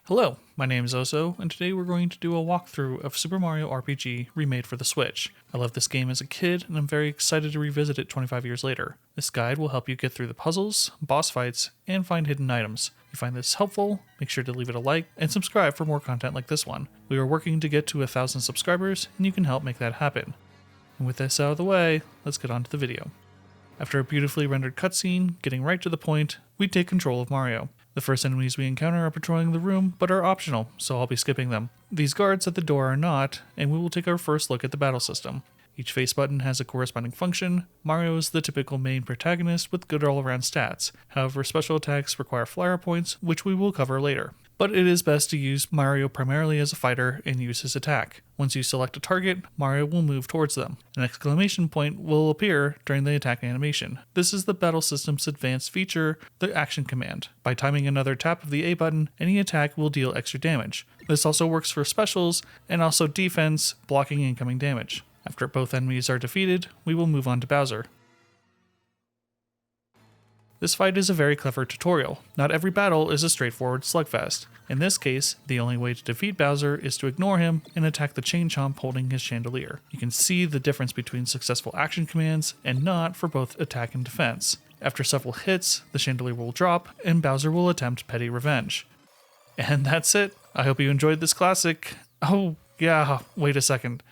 Hello, my name is Oso, and today we're going to do a walkthrough of Super Mario RPG remade for the Switch. I loved this game as a kid, and I'm very excited to revisit it 25 years later. This guide will help you get through the puzzles, boss fights, and find hidden items. If you find this helpful, make sure to leave it a like and subscribe for more content like this one. We are working to get to 1,000 subscribers, and you can help make that happen. And with this out of the way, let's get on to the video. After a beautifully rendered cutscene, getting right to the point, we take control of Mario. The first enemies we encounter are patrolling the room, but are optional, so I'll be skipping them. These guards at the door are not, and we will take our first look at the battle system. Each face button has a corresponding function. Mario is the typical main protagonist with good all-around stats. However, special attacks require flower points, which we will cover later. But it is best to use Mario primarily as a fighter and use his attack. Once you select a target, Mario will move towards them. An exclamation point will appear during the attack animation. This is the battle system's advanced feature, the action command. By timing another tap of the A button, any attack will deal extra damage. This also works for specials and also defense, blocking incoming damage. After both enemies are defeated, we will move on to Bowser. This fight is a very clever tutorial. Not every battle is a straightforward slugfest. In this case, the only way to defeat Bowser is to ignore him and attack the chain chomp holding his chandelier. You can see the difference between successful action commands and not for both attack and defense. After several hits, the chandelier will drop and Bowser will attempt petty revenge. And that's it. I hope you enjoyed this classic. Oh yeah, wait a second.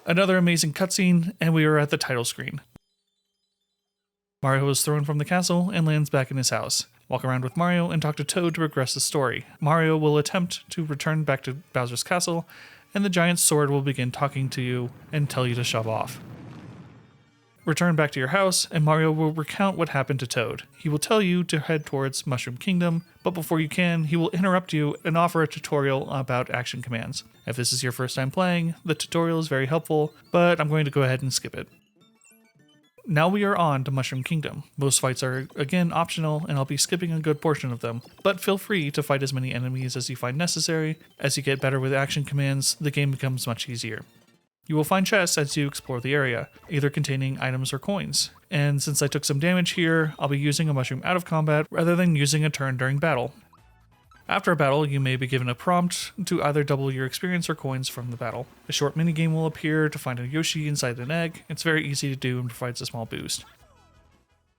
Another amazing cutscene and we are at the title screen. Mario is thrown from the castle and lands back in his house. Walk around with Mario and talk to Toad to progress the story. Mario will attempt to return back to Bowser's castle, and the giant sword will begin talking to you and tell you to shove off. Return back to your house, and Mario will recount what happened to Toad. He will tell you to head towards Mushroom Kingdom, but before you can, he will interrupt you and offer a tutorial about action commands. If this is your first time playing, the tutorial is very helpful, but I'm going to go ahead and skip it. Now we are on to Mushroom Kingdom. Most fights are again optional and I'll be skipping a good portion of them, but feel free to fight as many enemies as you find necessary. As you get better with action commands, the game becomes much easier. You will find chests as you explore the area, either containing items or coins. And since I took some damage here, I'll be using a mushroom out of combat rather than using a turn during battle. After a battle, you may be given a prompt to either double your experience or coins from the battle. A short minigame will appear to find a Yoshi inside an egg. It's very easy to do and provides a small boost.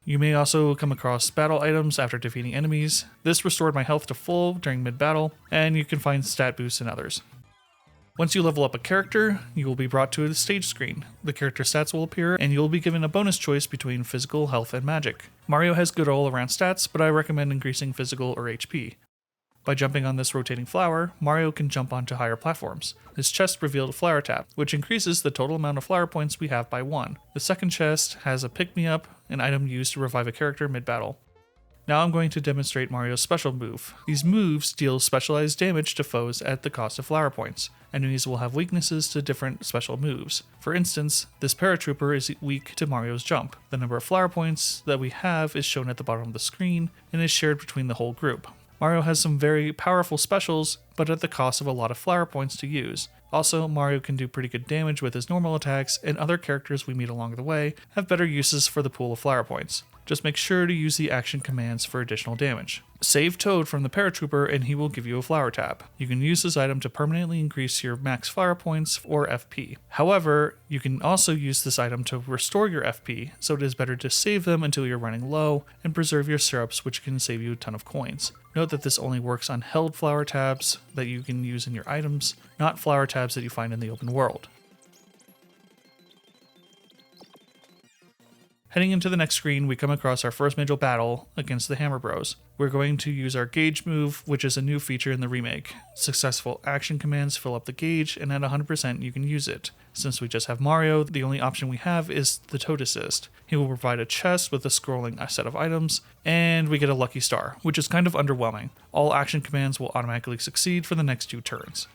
You may also come across battle items after defeating enemies. This restored my health to full during mid-battle, and you can find stat boosts in others. Once you level up a character, you will be brought to a stage screen. The character stats will appear, and you will be given a bonus choice between physical, health, and magic. Mario has good all-around stats, but I recommend increasing physical or HP. By jumping on this rotating flower, Mario can jump onto higher platforms. This chest revealed a flower tap, which increases the total amount of flower points we have by 1. The second chest has a pick-me-up, an item used to revive a character mid-battle. Now I'm going to demonstrate Mario's special move. These moves deal specialized damage to foes at the cost of flower points. Enemies will have weaknesses to different special moves. For instance, this paratrooper is weak to Mario's jump. The number of flower points that we have is shown at the bottom of the screen and is shared between the whole group. Mario has some very powerful specials, but at the cost of a lot of flower points to use. Also, Mario can do pretty good damage with his normal attacks, and other characters we meet along the way have better uses for the pool of flower points. Just make sure to use the action commands for additional damage. Save Toad from the paratrooper and he will give you a flower tap. You can use this item to permanently increase your max flower points or FP. However, you can also use this item to restore your FP, so it is better to save them until you're running low and preserve your syrups, which can save you a ton of coins. Note that this only works on held flower tabs that you can use in your items, not flower tabs that you find in the open world. Heading into the next screen, we come across our first major battle against the Hammer Bros. We're going to use our gauge move, which is a new feature in the remake. Successful action commands fill up the gauge, and at 100% you can use it. Since we just have Mario, the only option we have is the Toad Assist. He will provide a chest with a scrolling set of items, and we get a lucky star, which is kind of underwhelming. All action commands will automatically succeed for the next 2 turns.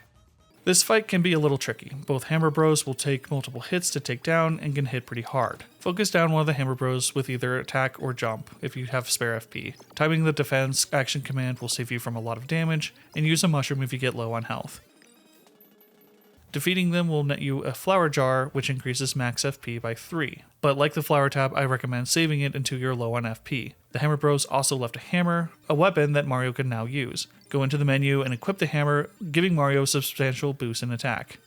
This fight can be a little tricky. Both Hammer Bros will take multiple hits to take down and can hit pretty hard. Focus down one of the Hammer Bros with either attack or jump if you have spare FP. Timing the defense action command will save you from a lot of damage, and use a mushroom if you get low on health. Defeating them will net you a flower jar, which increases max FP by 3. But like the flower tab, I recommend saving it until you're low on FP. The Hammer Bros also left a hammer, a weapon that Mario can now use. Go into the menu and equip the hammer, giving Mario a substantial boost in attack.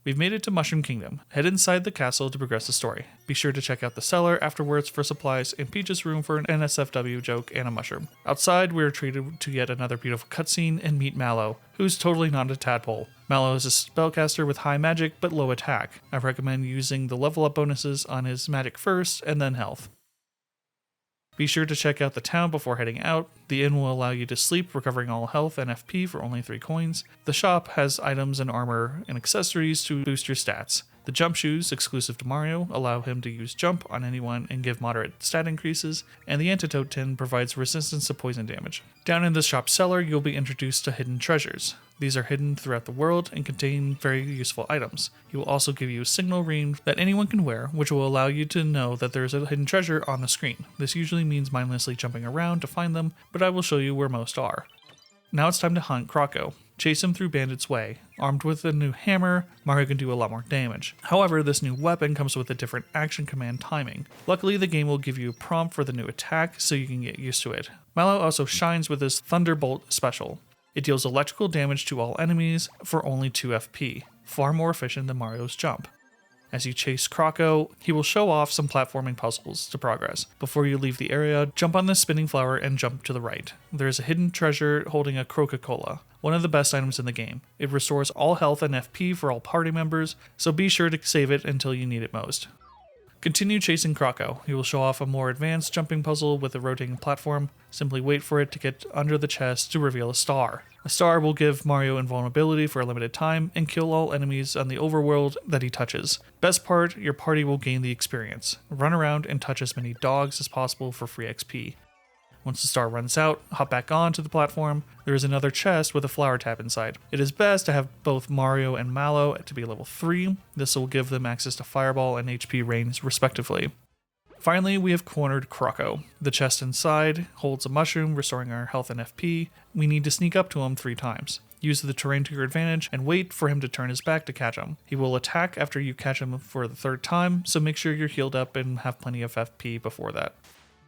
We've made it to Mushroom Kingdom. Head inside the castle to progress the story. Be sure to check out the cellar afterwards for supplies and Peach's room for an NSFW joke and a mushroom. Outside, we are treated to yet another beautiful cutscene and meet Mallow, who's totally not a tadpole. Mallow is a spellcaster with high magic but low attack. I recommend using the level up bonuses on his magic first and then health. Be sure to check out the town before heading out. The inn will allow you to sleep, recovering all health and FP for only 3 coins. The shop has items and armor and accessories to boost your stats. The jump shoes, exclusive to Mario, allow him to use jump on anyone and give moderate stat increases, and the antidote tin provides resistance to poison damage. Down in the shop cellar, you'll be introduced to hidden treasures. These are hidden throughout the world and contain very useful items. He will also give you a signal ring that anyone can wear, which will allow you to know that there is a hidden treasure on the screen. This usually means mindlessly jumping around to find them, but I will show you where most are. Now it's time to hunt Croco. Chase him through Bandit's Way. Armed with a new hammer, Mario can do a lot more damage. However, this new weapon comes with a different action command timing. Luckily, the game will give you a prompt for the new attack so you can get used to it. Mallow also shines with his Thunderbolt special. It deals electrical damage to all enemies for only 2 FP, far more efficient than Mario's jump. As you chase Croco, he will show off some platforming puzzles to progress. Before you leave the area, jump on the spinning flower and jump to the right. There is a hidden treasure holding a Coca-Cola, one of the best items in the game. It restores all health and FP for all party members, so be sure to save it until you need it most. Continue chasing Croco. He will show off a more advanced jumping puzzle with a rotating platform. Simply wait for it to get under the chest to reveal a star. A star will give Mario invulnerability for a limited time and kill all enemies on the overworld that he touches. Best part, your party will gain the experience. Run around and touch as many dogs as possible for free XP. Once the star runs out, hop back onto the platform. There is another chest with a flower tab inside. It is best to have both Mario and Mallow to be level 3. This will give them access to Fireball and HP Rains respectively. Finally, we have cornered Croco. The chest inside holds a mushroom, restoring our health and FP. We need to sneak up to him 3 times. Use the terrain to your advantage and wait for him to turn his back to catch him. He will attack after you catch him for the 3rd time, so make sure you're healed up and have plenty of FP before that.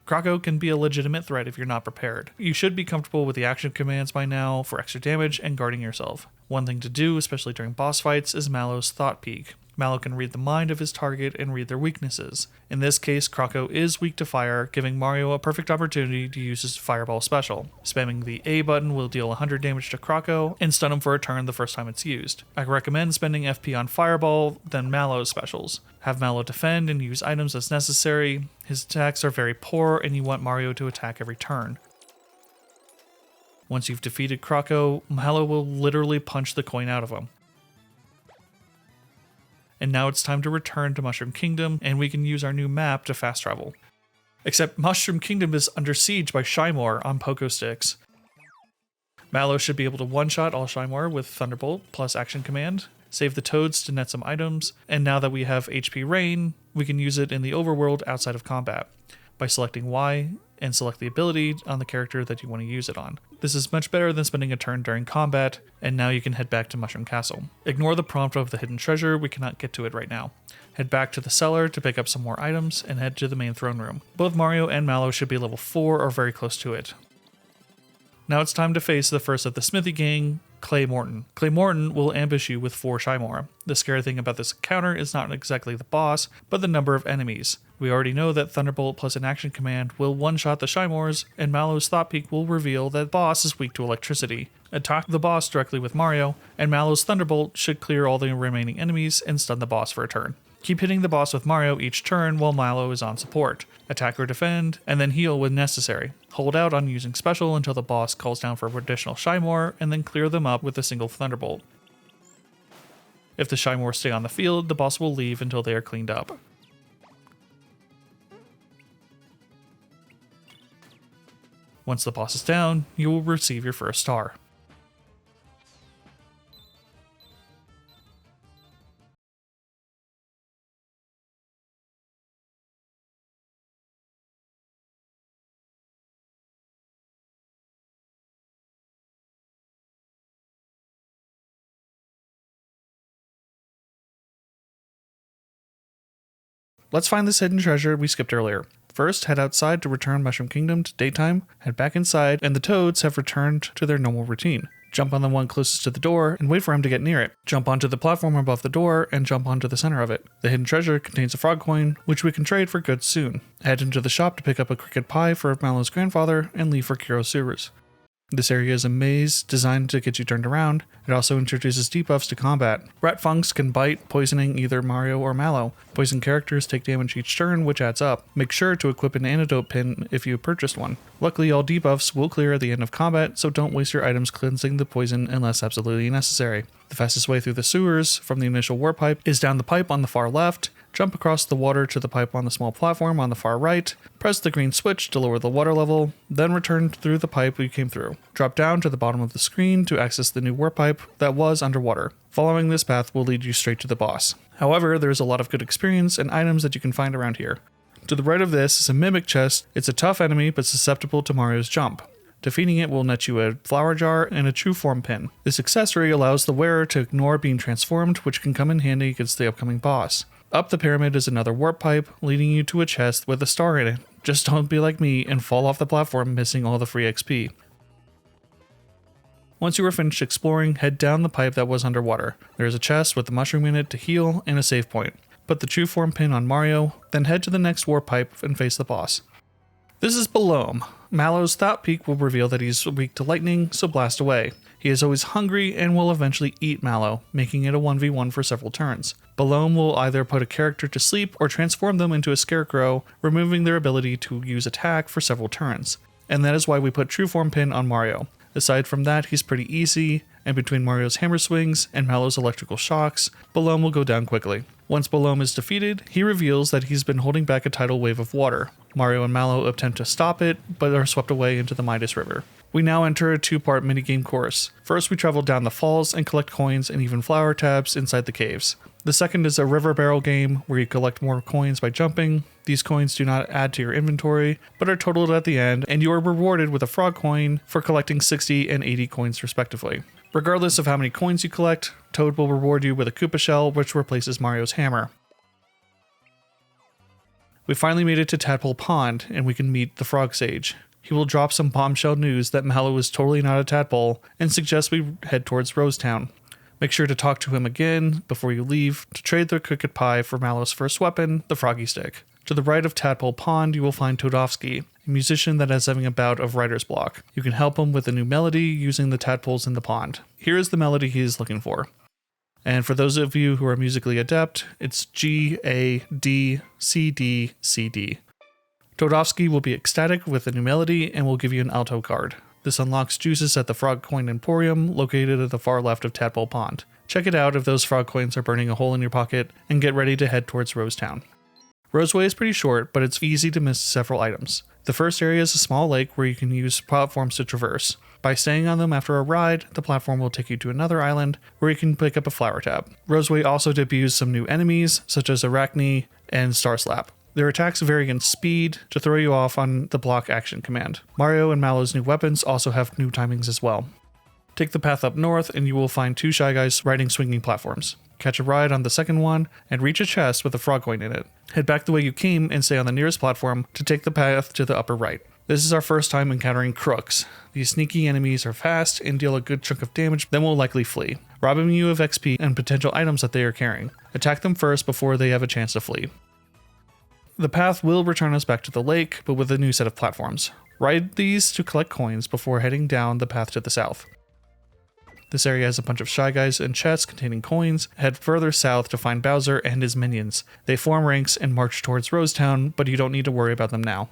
Croco can be a legitimate threat if you're not prepared. You should be comfortable with the action commands by now for extra damage and guarding yourself. One thing to do, especially during boss fights, is Mallow's Thought Peek. Mallow can read the mind of his target and read their weaknesses. In this case, Croco is weak to fire, giving Mario a perfect opportunity to use his Fireball special. Spamming the A button will deal 100 damage to Croco and stun him for a turn the first time it's used. I recommend spending FP on Fireball, then Mallow's specials. Have Mallow defend and use items as necessary. His attacks are very poor and you want Mario to attack every turn. Once you've defeated Croco, Mallow will literally punch the coin out of him. And now it's time to return to Mushroom Kingdom, and we can use our new map to fast travel. Except Mushroom Kingdom is under siege by Shymore on Pogo Sticks. Mallow should be able to one-shot all Shymore with Thunderbolt plus Action Command, save the Toads to net some items, and now that we have HP Rain, we can use it in the overworld outside of combat by selecting Y and select the ability on the character that you want to use it on. This is much better than spending a turn during combat, and now you can head back to Mushroom Castle. Ignore the prompt of the hidden treasure, we cannot get to it right now. Head back to the cellar to pick up some more items, and head to the main throne room. Both Mario and Mallow should be level 4 or very close to it. Now it's time to face the first of the Smithy gang, Clay Morton. Clay Morton will ambush you with 4 Shymore. The scary thing about this encounter is not exactly the boss, but the number of enemies. We already know that Thunderbolt plus an action command will one-shot the Shymores, and Mallow's Thought Peek will reveal that boss is weak to electricity. Attack the boss directly with Mario, and Mallow's Thunderbolt should clear all the remaining enemies and stun the boss for a turn. Keep hitting the boss with Mario each turn while Mallow is on support. Attack or defend, and then heal when necessary. Hold out on using special until the boss calls down for additional Shymore, and then clear them up with a single Thunderbolt. If the Shymore stay on the field, the boss will leave until they are cleaned up. Once the boss is down, you will receive your first star. Let's find this hidden treasure we skipped earlier. First, head outside to return Mushroom Kingdom to daytime, head back inside, and the toads have returned to their normal routine. Jump on the one closest to the door and wait for him to get near it. Jump onto the platform above the door and jump onto the center of it. The hidden treasure contains a frog coin, which we can trade for goods soon. Head into the shop to pick up a cricket pie for Mallow's grandfather and leave for Kiro's sewers. This area is a maze designed to get you turned around. It also introduces debuffs to combat. Rat funks can bite, poisoning either Mario or Mallow. Poison characters take damage each turn, which adds up. Make sure to equip an antidote pin if you purchased one. Luckily, all debuffs will clear at the end of combat, so don't waste your items cleansing the poison unless absolutely necessary. The fastest way through the sewers from the initial warp pipe is down the pipe on the far left. Jump across the water to the pipe on the small platform on the far right, press the green switch to lower the water level, then return through the pipe you came through. Drop down to the bottom of the screen to access the new warp pipe that was underwater. Following this path will lead you straight to the boss. However, there's a lot of good experience and items that you can find around here. To the right of this is a mimic chest. It's a tough enemy but susceptible to Mario's jump. Defeating it will net you a flower jar and a true form pin. This accessory allows the wearer to ignore being transformed, which can come in handy against the upcoming boss. Up the pyramid is another warp pipe, leading you to a chest with a star in it. Just don't be like me and fall off the platform missing all the free XP. Once you are finished exploring, head down the pipe that was underwater. There is a chest with a mushroom in it to heal and a save point. Put the true form pin on Mario, then head to the next warp pipe and face the boss. This is Belome. Mallow's Thought Peak will reveal that he's weak to lightning, so blast away. He is always hungry and will eventually eat Mallow, making it a 1v1 for several turns. Belome will either put a character to sleep or transform them into a scarecrow, removing their ability to use attack for several turns. And that is why we put True Form Pin on Mario. Aside from that, he's pretty easy, and between Mario's hammer swings and Mallow's electrical shocks, Belome will go down quickly. Once Belome is defeated, he reveals that he's been holding back a tidal wave of water. Mario and Mallow attempt to stop it, but are swept away into the Midas River. We now enter a two-part minigame course. First, we travel down the falls and collect coins and even flower tabs inside the caves. The second is a river barrel game where you collect more coins by jumping. These coins do not add to your inventory, but are totaled at the end, and you are rewarded with a frog coin for collecting 60 and 80 coins respectively. Regardless of how many coins you collect, Toad will reward you with a Koopa shell, which replaces Mario's hammer. We finally made it to Tadpole Pond, and we can meet the Frog Sage. He will drop some bombshell news that Mallow is totally not a tadpole, and suggests we head towards Rosetown. Make sure to talk to him again before you leave to trade the cricket pie for Mallow's first weapon, the Froggy Stick. To the right of Tadpole Pond, you will find Toadofsky, a musician that is having a bout of writer's block. You can help him with a new melody using the tadpoles in the pond. Here is the melody he is looking for. And for those of you who are musically adept, it's G, A, D, C, D, C, D. Toadofsky will be ecstatic with a new melody and will give you an alto card. This unlocks juices at the Frog Coin Emporium, located at the far left of Tadpole Pond. Check it out if those frog coins are burning a hole in your pocket, and get ready to head towards Rosetown. Roseway is pretty short, but it's easy to miss several items. The first area is a small lake where you can use platforms to traverse. By staying on them after a ride, the platform will take you to another island where you can pick up a flower tab. Roseway also debuts some new enemies, such as Arachne and Starslap. Their attacks vary in speed to throw you off on the block action command. Mario and Mallow's new weapons also have new timings as well. Take the path up north and you will find two Shy Guys riding swinging platforms. Catch a ride on the second one and reach a chest with a frog coin in it. Head back the way you came and stay on the nearest platform to take the path to the upper right. This is our first time encountering crooks. These sneaky enemies are fast and deal a good chunk of damage, then will likely flee, robbing you of XP and potential items that they are carrying. Attack them first before they have a chance to flee. The path will return us back to the lake, but with a new set of platforms. Ride these to collect coins before heading down the path to the south. This area has a bunch of Shy Guys and chests containing coins. Head further south to find Bowser and his minions. They form ranks and march towards Rosetown, but you don't need to worry about them now.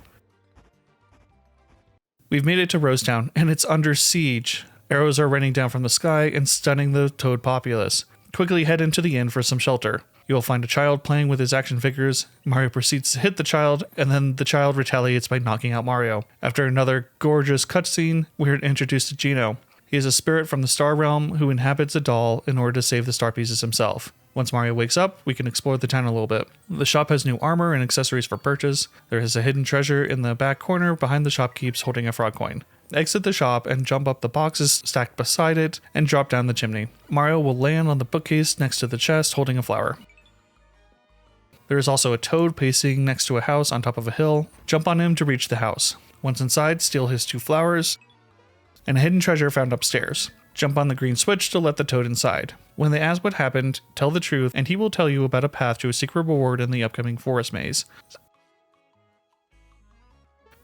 We've made it to Rosetown, and it's under siege. Arrows are raining down from the sky and stunning the Toad populace. Quickly head into the inn for some shelter. You will find a child playing with his action figures. Mario proceeds to hit the child, and then the child retaliates by knocking out Mario. After another gorgeous cutscene, we're introduced to Geno. He is a spirit from the Star Realm who inhabits a doll in order to save the star pieces himself. Once Mario wakes up, we can explore the town a little bit. The shop has new armor and accessories for purchase. There is a hidden treasure in the back corner behind the shopkeepers holding a frog coin. Exit the shop and jump up the boxes stacked beside it and drop down the chimney. Mario will land on the bookcase next to the chest holding a flower. There is also a toad pacing next to a house on top of a hill. Jump on him to reach the house. Once inside, steal his 2 flowers, and a hidden treasure found upstairs. Jump on the green switch to let the toad inside. When they ask what happened, tell the truth, and he will tell you about a path to a secret reward in the upcoming forest maze.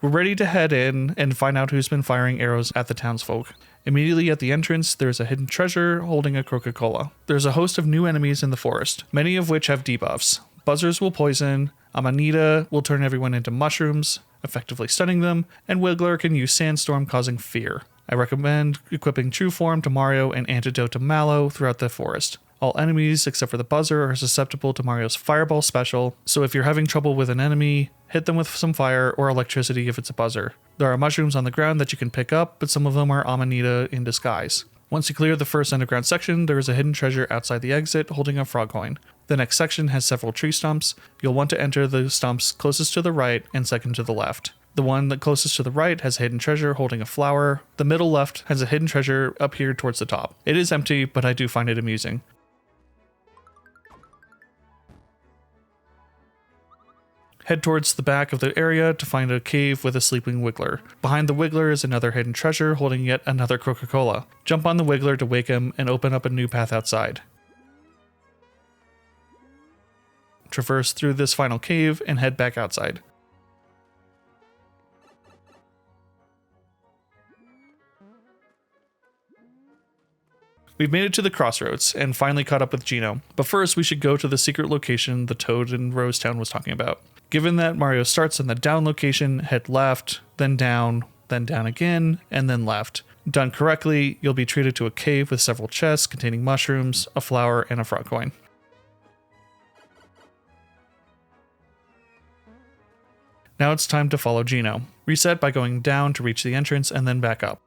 We're ready to head in and find out who's been firing arrows at the townsfolk. Immediately at the entrance, there's a hidden treasure holding a Coca-Cola. There's a host of new enemies in the forest, many of which have debuffs. Buzzers will poison, Amanita will turn everyone into mushrooms, effectively stunning them, and Wiggler can use Sandstorm, causing fear. I recommend equipping True Form to Mario and Antidote to Mallow throughout the forest. All enemies, except for the Buzzer, are susceptible to Mario's Fireball special, so if you're having trouble with an enemy, hit them with some fire or electricity if it's a Buzzer. There are mushrooms on the ground that you can pick up, but some of them are Amanita in disguise. Once you clear the first underground section, there is a hidden treasure outside the exit holding a frog coin. The next section has several tree stumps. You'll want to enter the stumps closest to the right and second to the left. The one that closest to the right has a hidden treasure holding a flower. The middle left has a hidden treasure up here towards the top. It is empty, but I do find it amusing. Head towards the back of the area to find a cave with a sleeping Wiggler. Behind the Wiggler is another hidden treasure holding yet another Coca-Cola. Jump on the Wiggler to wake him and open up a new path outside. Traverse through this final cave and head back outside. We've made it to the crossroads and finally caught up with Gino. But first, we should go to the secret location the Toad in Rosetown was talking about. Given that Mario starts in the down location, head left, then down again, and then left. Done correctly, you'll be treated to a cave with several chests containing mushrooms, a flower, and a frog coin. Now it's time to follow Gino. Reset by going down to reach the entrance and then back up.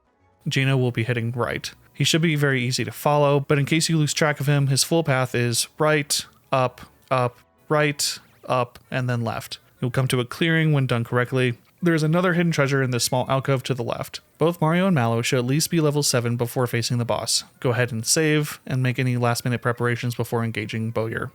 Gino will be heading right. He should be very easy to follow, but in case you lose track of him, his full path is right, up, right, up, and then left. You'll come to a clearing when done correctly. There is another hidden treasure in this small alcove to the left. Both Mario and Mallow should at least be level 7 before facing the boss. Go ahead and save, and make any last minute preparations before engaging Bowyer.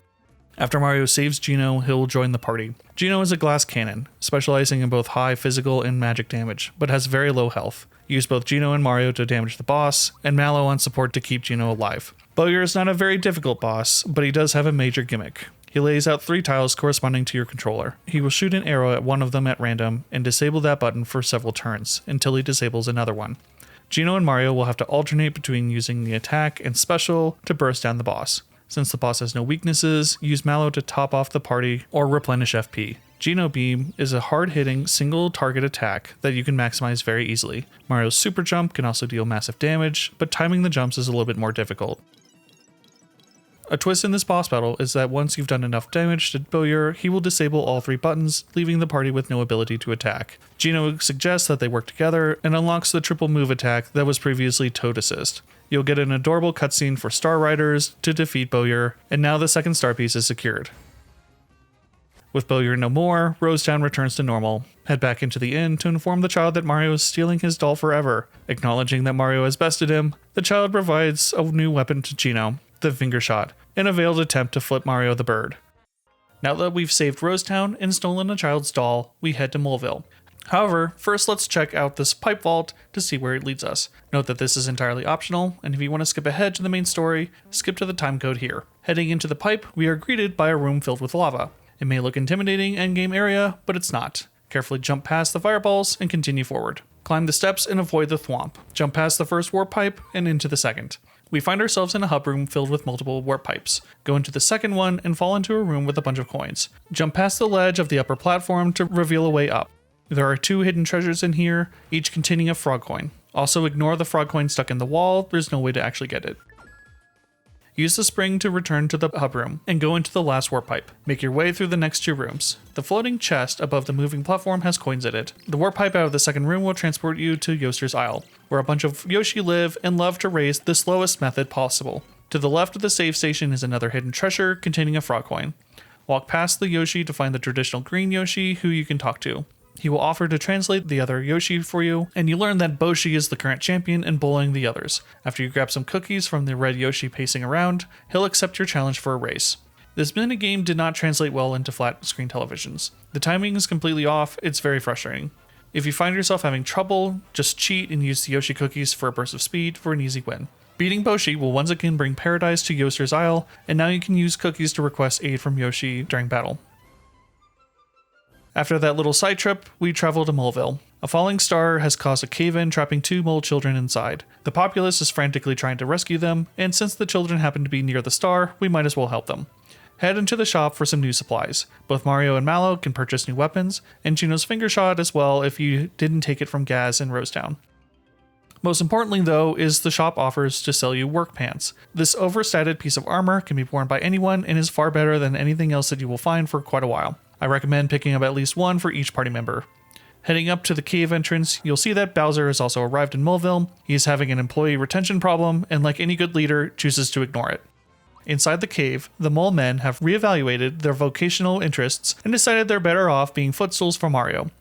After Mario saves Gino, he'll join the party. Gino is a glass cannon, specializing in both high physical and magic damage, but has very low health. Use both Gino and Mario to damage the boss, and Mallow on support to keep Gino alive. Bowyer is not a very difficult boss, but he does have a major gimmick. He lays out 3 tiles corresponding to your controller. He will shoot an arrow at one of them at random and disable that button for several turns, until he disables another one. Gino and Mario will have to alternate between using the attack and special to burst down the boss. Since the boss has no weaknesses, use Mallow to top off the party or replenish FP. Geno Beam is a hard-hitting, single-target attack that you can maximize very easily. Mario's Super Jump can also deal massive damage, but timing the jumps is a little bit more difficult. A twist in this boss battle is that once you've done enough damage to Bowyer, he will disable all 3 buttons, leaving the party with no ability to attack. Geno suggests that they work together and unlocks the triple move attack that was previously Toad Assist. You'll get an adorable cutscene for Star Riders to defeat Bowyer, and now the second star piece is secured. With Bowyer no more, Rosetown returns to normal. Head back into the inn to inform the child that Mario is stealing his doll forever. Acknowledging that Mario has bested him, the child provides a new weapon to Geno, the finger shot, in a veiled attempt to flip Mario the bird. Now that we've saved Rosetown and stolen a child's doll, we head to Moleville. However, first let's check out this pipe vault to see where it leads us. Note that this is entirely optional, and if you want to skip ahead to the main story, skip to the timecode here. Heading into the pipe, we are greeted by a room filled with lava. It may look intimidating endgame area, but it's not. Carefully jump past the fireballs and continue forward. Climb the steps and avoid the thwomp. Jump past the first warp pipe and into the second. We find ourselves in a hub room filled with multiple warp pipes. Go into the second one and fall into a room with a bunch of coins. Jump past the ledge of the upper platform to reveal a way up. There are 2 hidden treasures in here, each containing a frog coin. Also ignore the frog coin stuck in the wall, there's no way to actually get it. Use the spring to return to the hub room and go into the last warp pipe. Make your way through the next 2 rooms. The floating chest above the moving platform has coins in it. The warp pipe out of the second room will transport you to Yoster's Isle, where a bunch of Yoshi live and love to race the slowest method possible. To the left of the save station is another hidden treasure containing a frog coin. Walk past the Yoshi to find the traditional green Yoshi who you can talk to. He will offer to translate the other Yoshi for you, and you learn that Boshi is the current champion and bullying the others. After you grab some cookies from the red Yoshi pacing around, he'll accept your challenge for a race. This minigame did not translate well into flat screen televisions. The timing is completely off, it's very frustrating. If you find yourself having trouble, just cheat and use the Yoshi cookies for a burst of speed for an easy win. Beating Boshi will once again bring paradise to Yoster's Isle, and now you can use cookies to request aid from Yoshi during battle. After that little side trip, we travel to Moleville. A falling star has caused a cave-in, trapping 2 mole children inside. The populace is frantically trying to rescue them, and since the children happen to be near the star, we might as well help them. Head into the shop for some new supplies. Both Mario and Mallow can purchase new weapons, and Gino's finger shot as well if you didn't take it from Gaz in Rosetown. Most importantly though, is the shop offers to sell you work pants. This overstated piece of armor can be worn by anyone and is far better than anything else that you will find for quite a while. I recommend picking up at least one for each party member. Heading up to the cave entrance, you'll see that Bowser has also arrived in Moleville. He is having an employee retention problem, and like any good leader, chooses to ignore it. Inside the cave, the mole men have reevaluated their vocational interests and decided they're better off being footstools for Mario.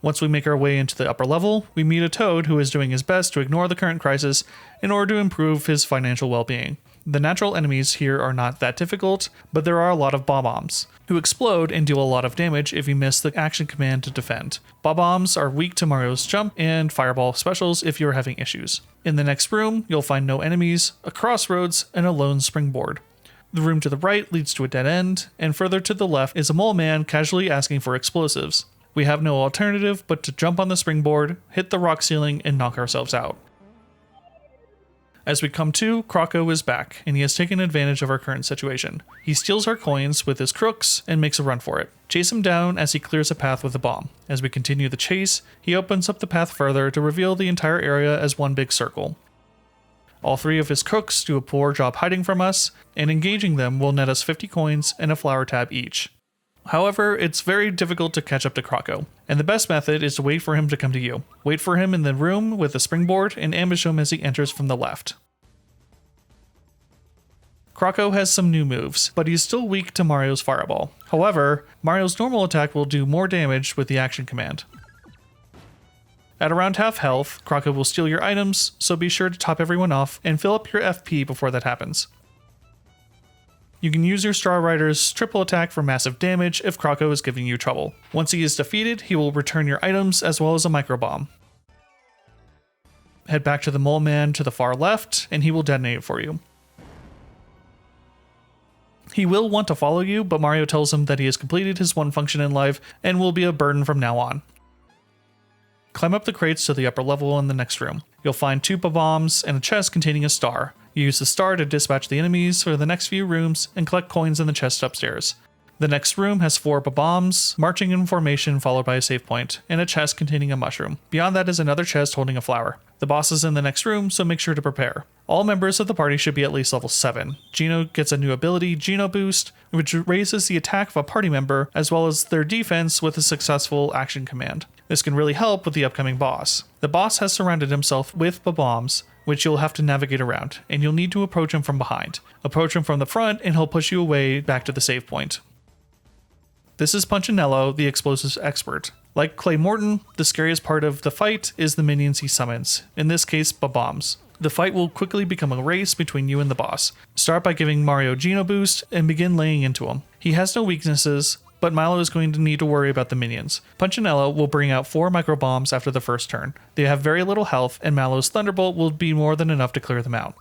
Once we make our way into the upper level, we meet a Toad who is doing his best to ignore the current crisis in order to improve his financial well-being. The natural enemies here are not that difficult, but there are a lot of Bob-Ombs, who explode and deal a lot of damage if you miss the action command to defend. Bob-Ombs are weak to Mario's jump and fireball specials if you're having issues. In the next room, you'll find no enemies, a crossroads, and a lone springboard. The room to the right leads to a dead end, and further to the left is a mole man casually asking for explosives. We have no alternative but to jump on the springboard, hit the rock ceiling, and knock ourselves out. As we come to, Croco is back, and he has taken advantage of our current situation. He steals our coins with his crooks and makes a run for it. Chase him down as he clears a path with a bomb. As we continue the chase, he opens up the path further to reveal the entire area as one big circle. All 3 of his crooks do a poor job hiding from us, and engaging them will net us 50 coins and a flower tab each. However, it's very difficult to catch up to Croco, and the best method is to wait for him to come to you. Wait for him in the room with the springboard and ambush him as he enters from the left. Croco has some new moves, but he's still weak to Mario's fireball. However, Mario's normal attack will do more damage with the action command. At around half health, Croco will steal your items, so be sure to top everyone off and fill up your FP before that happens. You can use your Star Rider's triple attack for massive damage if Croco is giving you trouble. Once he is defeated, he will return your items as well as a micro bomb. Head back to the mole man to the far left, and he will detonate it for you. He will want to follow you, but Mario tells him that he has completed his one function in life and will be a burden from now on. Climb up the crates to the upper level in the next room. You'll find 2 bombs and a chest containing a star. You use the star to dispatch the enemies for the next few rooms and collect coins in the chest upstairs. The next room has 4 bombs, marching in formation followed by a save point, and a chest containing a mushroom. Beyond that is another chest holding a flower. The boss is in the next room, so make sure to prepare. All members of the party should be at least level 7. Gino gets a new ability, Gino Boost, which raises the attack of a party member as well as their defense with a successful action command. This can really help with the upcoming boss. The boss has surrounded himself with bombs, which you'll have to navigate around, and you'll need to approach him from behind. Approach him from the front and he'll push you away back to the save point. This is Punchinello, the explosives expert. Like Clay Morton, the scariest part of the fight is the minions he summons, in this case, bombs. The fight will quickly become a race between you and the boss. Start by giving Mario Geno Boost and begin laying into him. He has no weaknesses, but Milo is going to need to worry about the minions. Punchinello will bring out 4 micro bombs after the first turn. They have very little health, and Malo's Thunderbolt will be more than enough to clear them out.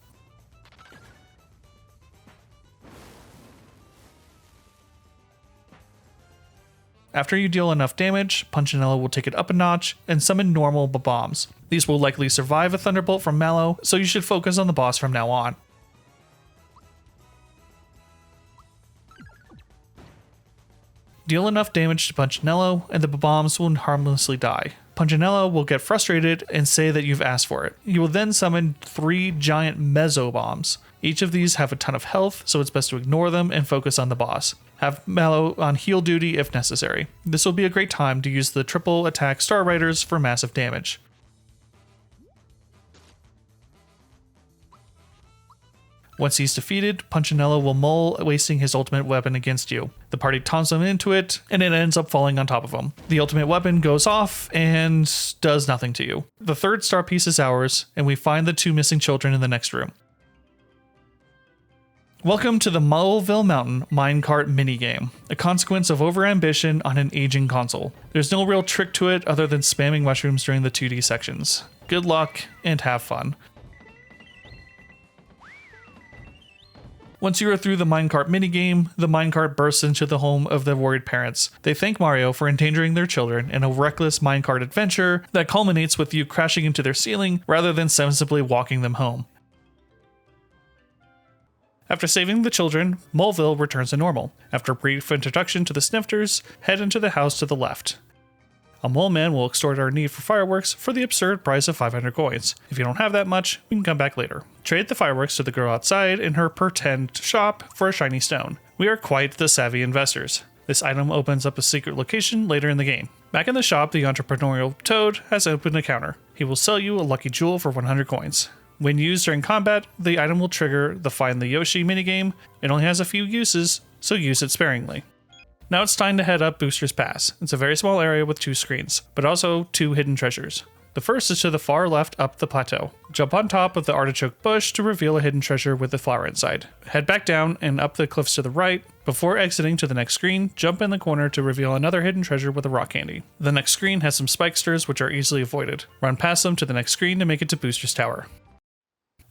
After you deal enough damage, Punchinello will take it up a notch and summon normal bombs. These will likely survive a Thunderbolt from Mallow, so you should focus on the boss from now on. Deal enough damage to Punchinello, and the bombs will harmlessly die. Punchinello will get frustrated and say that you've asked for it. He will then summon 3 giant Mezzo bombs. Each of these have a ton of health, so it's best to ignore them and focus on the boss. Have Mallow on heal duty if necessary. This will be a great time to use the triple attack Star Riders for massive damage. Once he's defeated, Punchinello will mull, wasting his ultimate weapon against you. The party taunts him into it, and it ends up falling on top of him. The ultimate weapon goes off and does nothing to you. The 3rd star piece is ours, and we find the 2 missing children in the next room. Welcome to the Mulville Mountain minecart minigame, a consequence of overambition on an aging console. There's no real trick to it other than spamming mushrooms during the 2D sections. Good luck and have fun. Once you are through the minecart minigame, the minecart bursts into the home of the worried parents. They thank Mario for endangering their children in a reckless minecart adventure that culminates with you crashing into their ceiling rather than sensibly walking them home. After saving the children, Mulville returns to normal. After a brief introduction to the snifters, head into the house to the left. A mole man will extort our need for fireworks for the absurd price of 500 coins. If you don't have that much, we can come back later. Trade the fireworks to the girl outside in her pretend shop for a shiny stone. We are quite the savvy investors. This item opens up a secret location later in the game. Back in the shop, the entrepreneurial Toad has opened a counter. He will sell you a lucky jewel for 100 coins. When used during combat, the item will trigger the Find the Yoshi minigame. It only has a few uses, so use it sparingly. Now it's time to head up Booster's Pass. It's a very small area with 2 screens, but also 2 hidden treasures. The first is to the far left up the plateau. Jump on top of the artichoke bush to reveal a hidden treasure with a flower inside. Head back down and up the cliffs to the right. Before exiting to the next screen, jump in the corner to reveal another hidden treasure with a rock candy. The next screen has some spikesters which are easily avoided. Run past them to the next screen to make it to Booster's Tower.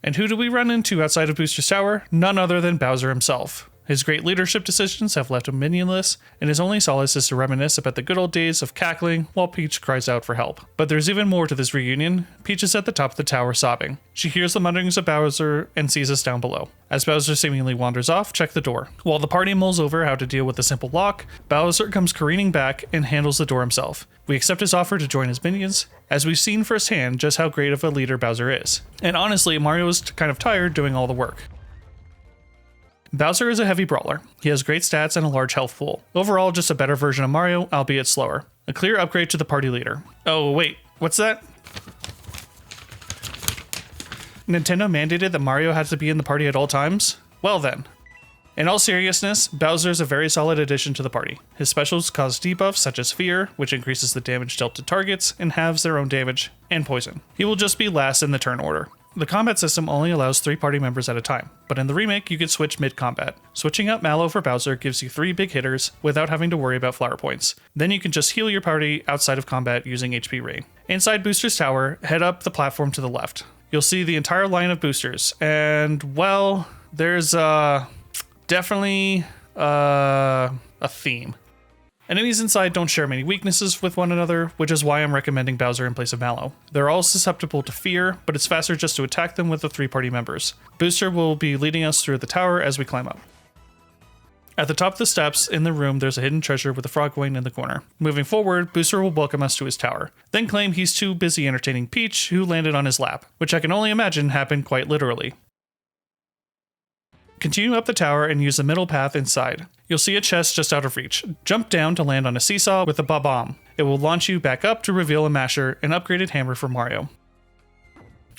And who do we run into outside of Booster's Tower? None other than Bowser himself. His great leadership decisions have left him minionless, and his only solace is to reminisce about the good old days of cackling while Peach cries out for help. But there's even more to this reunion. Peach is at the top of the tower sobbing. She hears the mutterings of Bowser and sees us down below. As Bowser seemingly wanders off, check the door. While the party mulls over how to deal with the simple lock, Bowser comes careening back and handles the door himself. We accept his offer to join his minions, as we've seen firsthand just how great of a leader Bowser is. And honestly, Mario is kind of tired doing all the work. Bowser is a heavy brawler. He has great stats and a large health pool. Overall, just a better version of Mario, albeit slower. A clear upgrade to the party leader. Oh wait, what's that? Nintendo mandated that Mario had to be in the party at all times? Well then. In all seriousness, Bowser is a very solid addition to the party. His specials cause debuffs such as Fear, which increases the damage dealt to targets and halves their own damage, and Poison. He will just be last in the turn order. The combat system only allows 3 party members at a time, but in the remake you can switch mid-combat. Switching out Mallow for Bowser gives you 3 big hitters without having to worry about flower points. Then you can just heal your party outside of combat using HP Rain. Inside Booster's Tower, head up the platform to the left. You'll see the entire line of boosters, and well, there's definitely a theme. Enemies inside don't share many weaknesses with one another, which is why I'm recommending Bowser in place of Mallow. They're all susceptible to fear, but it's faster just to attack them with the 3 party members. Booster will be leading us through the tower as we climb up. At the top of the steps in the room, there's a hidden treasure with a frog coin in the corner. Moving forward, Booster will welcome us to his tower, then claim he's too busy entertaining Peach, who landed on his lap, which I can only imagine happened quite literally. Continue up the tower and use the middle path inside. You'll see a chest just out of reach. Jump down to land on a seesaw with a bomb. It will launch you back up to reveal a masher, an upgraded hammer for Mario.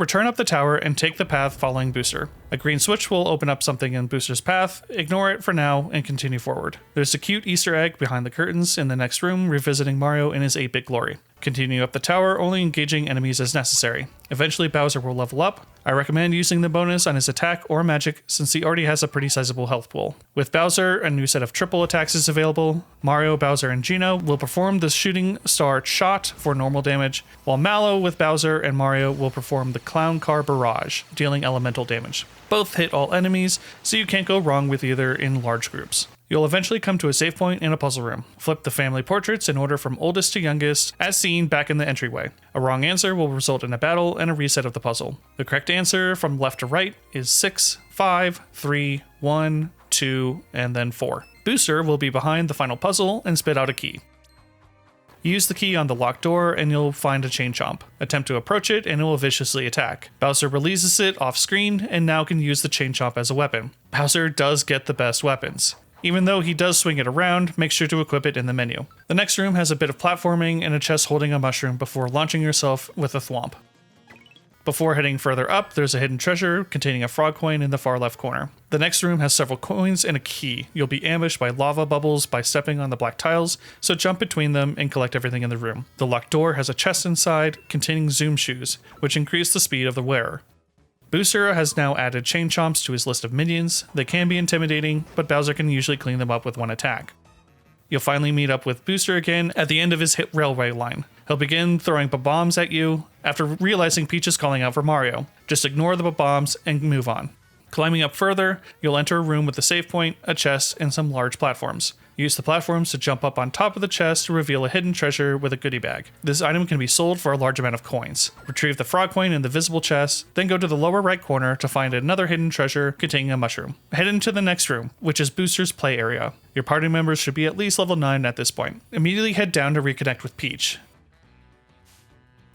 Return up the tower and take the path following Booster. A green switch will open up something in Booster's path. Ignore it for now and continue forward. There's a cute Easter egg behind the curtains in the next room revisiting Mario in his 8-bit glory. Continue up the tower, only engaging enemies as necessary. Eventually Bowser will level up. I recommend using the bonus on his attack or magic since he already has a pretty sizable health pool. With Bowser, a new set of triple attacks is available. Mario, Bowser, and Geno will perform the shooting star shot for normal damage, while Mallow with Bowser and Mario will perform the clown car barrage, dealing elemental damage. Both hit all enemies, so you can't go wrong with either in large groups. You'll eventually come to a save point in a puzzle room. Flip the family portraits in order from oldest to youngest, as seen back in the entryway. A wrong answer will result in a battle and a reset of the puzzle. The correct answer from left to right is 6, 5, 3, 1, 2, and then 4. Booster will be behind the final puzzle and spit out a key. Use the key on the locked door and you'll find a chain chomp. Attempt to approach it and it will viciously attack. Bowser releases it off screen and now can use the chain chomp as a weapon. Bowser does get the best weapons. Even though he does swing it around, make sure to equip it in the menu. The next room has a bit of platforming and a chest holding a mushroom before launching yourself with a thwomp. Before heading further up, there's a hidden treasure containing a frog coin in the far left corner. The next room has several coins and a key. You'll be ambushed by lava bubbles by stepping on the black tiles, so jump between them and collect everything in the room. The locked door has a chest inside containing zoom shoes, which increase the speed of the wearer. Booster has now added Chain Chomps to his list of minions. They can be intimidating, but Bowser can usually clean them up with one attack. You'll finally meet up with Booster again at the end of his hit railway line. He'll begin throwing bombs at you after realizing Peach is calling out for Mario. Just ignore the bombs and move on. Climbing up further, you'll enter a room with a save point, a chest, and some large platforms. Use the platforms to jump up on top of the chest to reveal a hidden treasure with a goodie bag. This item can be sold for a large amount of coins. Retrieve the frog coin in the visible chest, then go to the lower right corner to find another hidden treasure containing a mushroom. Head into the next room, which is Booster's play area. Your party members should be at least level 9 at this point. Immediately head down to reconnect with Peach.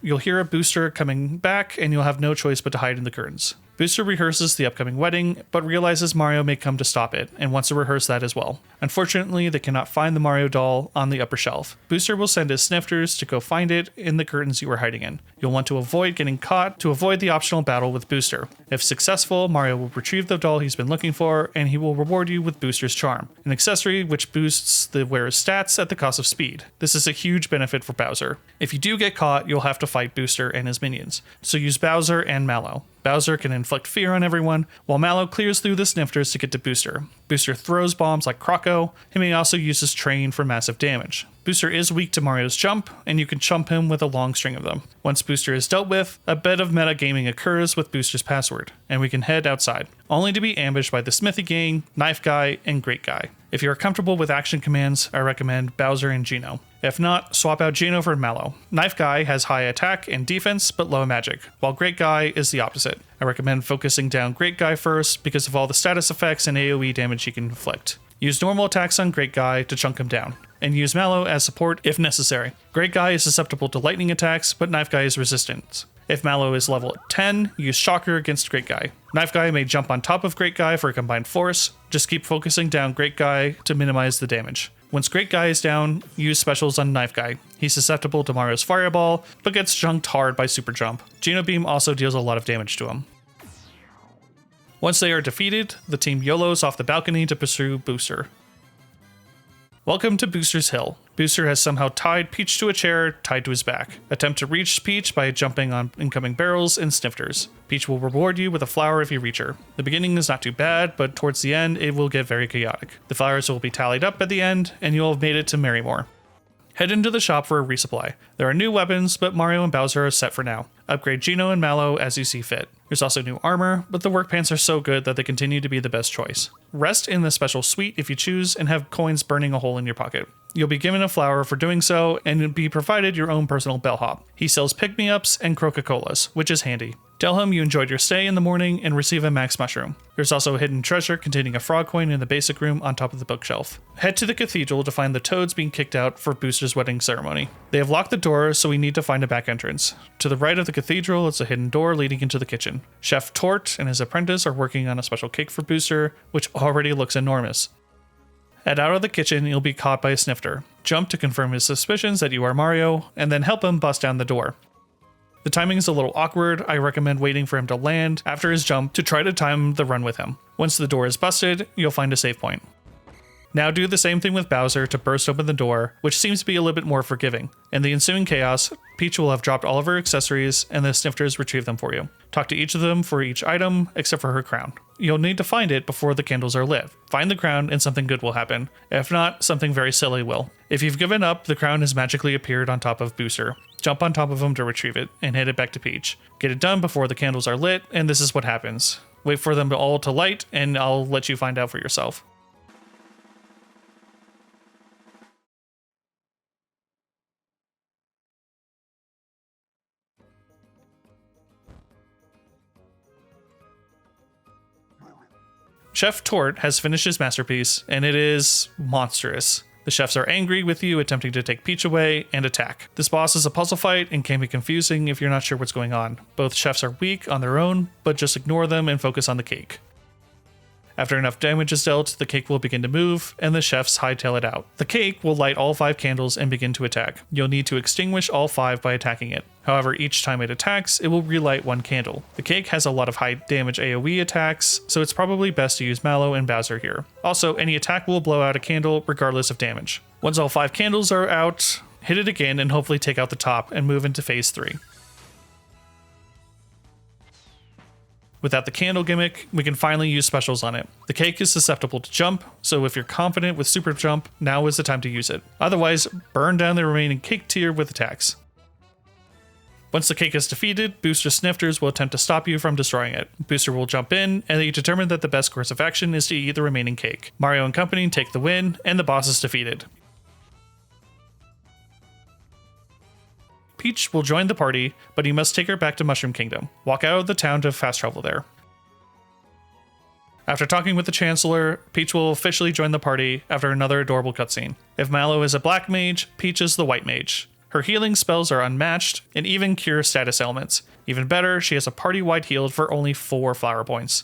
You'll hear a Booster coming back, and you'll have no choice but to hide in the curtains. Booster rehearses the upcoming wedding, but realizes Mario may come to stop it, and wants to rehearse that as well. Unfortunately, they cannot find the Mario doll on the upper shelf. Booster will send his snifters to go find it in the curtains you are hiding in. You'll want to avoid getting caught to avoid the optional battle with Booster. If successful, Mario will retrieve the doll he's been looking for, and he will reward you with Booster's Charm, an accessory which boosts the wearer's stats at the cost of speed. This is a huge benefit for Bowser. If you do get caught, you'll have to fight Booster and his minions, so use Bowser and Mallow. Bowser can inflict fear on everyone, while Mallow clears through the snifters to get to Booster. Booster throws bombs like Croco. He may also use his train for massive damage. Booster is weak to Mario's jump, and you can chump him with a long string of them. Once Booster is dealt with, a bit of metagaming occurs with Booster's password, and we can head outside, only to be ambushed by the Smithy Gang, Knife Guy, and Great Guy. If you are comfortable with action commands, I recommend Bowser and Geno. If not, swap out Geno for Mallow. Knife Guy has high attack and defense, but low magic, while Great Guy is the opposite. I recommend focusing down Great Guy first because of all the status effects and AoE damage he can inflict. Use normal attacks on Great Guy to chunk him down, and use Mallow as support if necessary. Great Guy is susceptible to lightning attacks, but Knife Guy is resistant. If Mallow is level 10, use Shocker against Great Guy. Knife Guy may jump on top of Great Guy for a combined force. Just keep focusing down Great Guy to minimize the damage. Once Great Guy is down, use specials on Knife Guy. He's susceptible to Mario's Fireball, but gets junked hard by Super Jump. Geno Beam also deals a lot of damage to him. Once they are defeated, the team YOLOs off the balcony to pursue Booster. Welcome to Booster's Hill. Booster has somehow tied Peach to a chair tied to his back. Attempt to reach Peach by jumping on incoming barrels and snifters. Peach will reward you with a flower if you reach her. The beginning is not too bad, but towards the end it will get very chaotic. The flowers will be tallied up at the end, and you'll have made it to Marrymore. Head into the shop for a resupply. There are new weapons, but Mario and Bowser are set for now. Upgrade Geno and Mallow as you see fit. There's also new armor, but the work pants are so good that they continue to be the best choice. Rest in the special suite if you choose, and have coins burning a hole in your pocket. You'll be given a flower for doing so, and be provided your own personal bellhop. He sells pick-me-ups and Coca-Colas, which is handy. Tell him you enjoyed your stay in the morning and receive a max mushroom. There's also a hidden treasure containing a frog coin in the basic room on top of the bookshelf. Head to the cathedral to find the toads being kicked out for Booster's wedding ceremony. They have locked the door, so we need to find a back entrance. To the right of the cathedral is a hidden door leading into the kitchen. Chef Tort and his apprentice are working on a special cake for Booster, which already looks enormous. Head out of the kitchen, you'll be caught by a snifter. Jump to confirm his suspicions that you are Mario, and then help him bust down the door. The timing is a little awkward. I recommend waiting for him to land after his jump to try to time the run with him. Once the door is busted, you'll find a save point. Now do the same thing with Bowser to burst open the door, which seems to be a little bit more forgiving. In the ensuing chaos, Peach will have dropped all of her accessories, and the snifters retrieve them for you. Talk to each of them for each item, except for her crown. You'll need to find it before the candles are lit. Find the crown and something good will happen. If not, something very silly will. If you've given up, the crown has magically appeared on top of Booster. Jump on top of him to retrieve it, and hand it back to Peach. Get it done before the candles are lit, and this is what happens. Wait for them all to light, and I'll let you find out for yourself. Chef Tort has finished his masterpiece, and it is monstrous. The chefs are angry with you, attempting to take Peach away, and attack. This boss is a puzzle fight and can be confusing if you're not sure what's going on. Both chefs are weak on their own, but just ignore them and focus on the cake. After enough damage is dealt, the cake will begin to move, and the chefs hightail it out. The cake will light all 5 candles and begin to attack. You'll need to extinguish all 5 by attacking it. However, each time it attacks, it will relight 1 candle. The cake has a lot of high damage AoE attacks, so it's probably best to use Mallow and Bowser here. Also, any attack will blow out a candle regardless of damage. Once all 5 candles are out, hit it again and hopefully take out the top and move into phase 3. Without the candle gimmick, we can finally use specials on it. The cake is susceptible to jump, so if you're confident with super jump, now is the time to use it. Otherwise, burn down the remaining cake tier with attacks. Once the cake is defeated, Booster Snifters will attempt to stop you from destroying it. Booster will jump in, and they determine that the best course of action is to eat the remaining cake. Mario and company take the win, and the boss is defeated. Peach will join the party, but you must take her back to Mushroom Kingdom. Walk out of the town to fast travel there. After talking with the Chancellor, Peach will officially join the party after another adorable cutscene. If Mallow is a black mage, Peach is the white mage. Her healing spells are unmatched and even cure status ailments. Even better, she has a party-wide heal for only 4 flower points.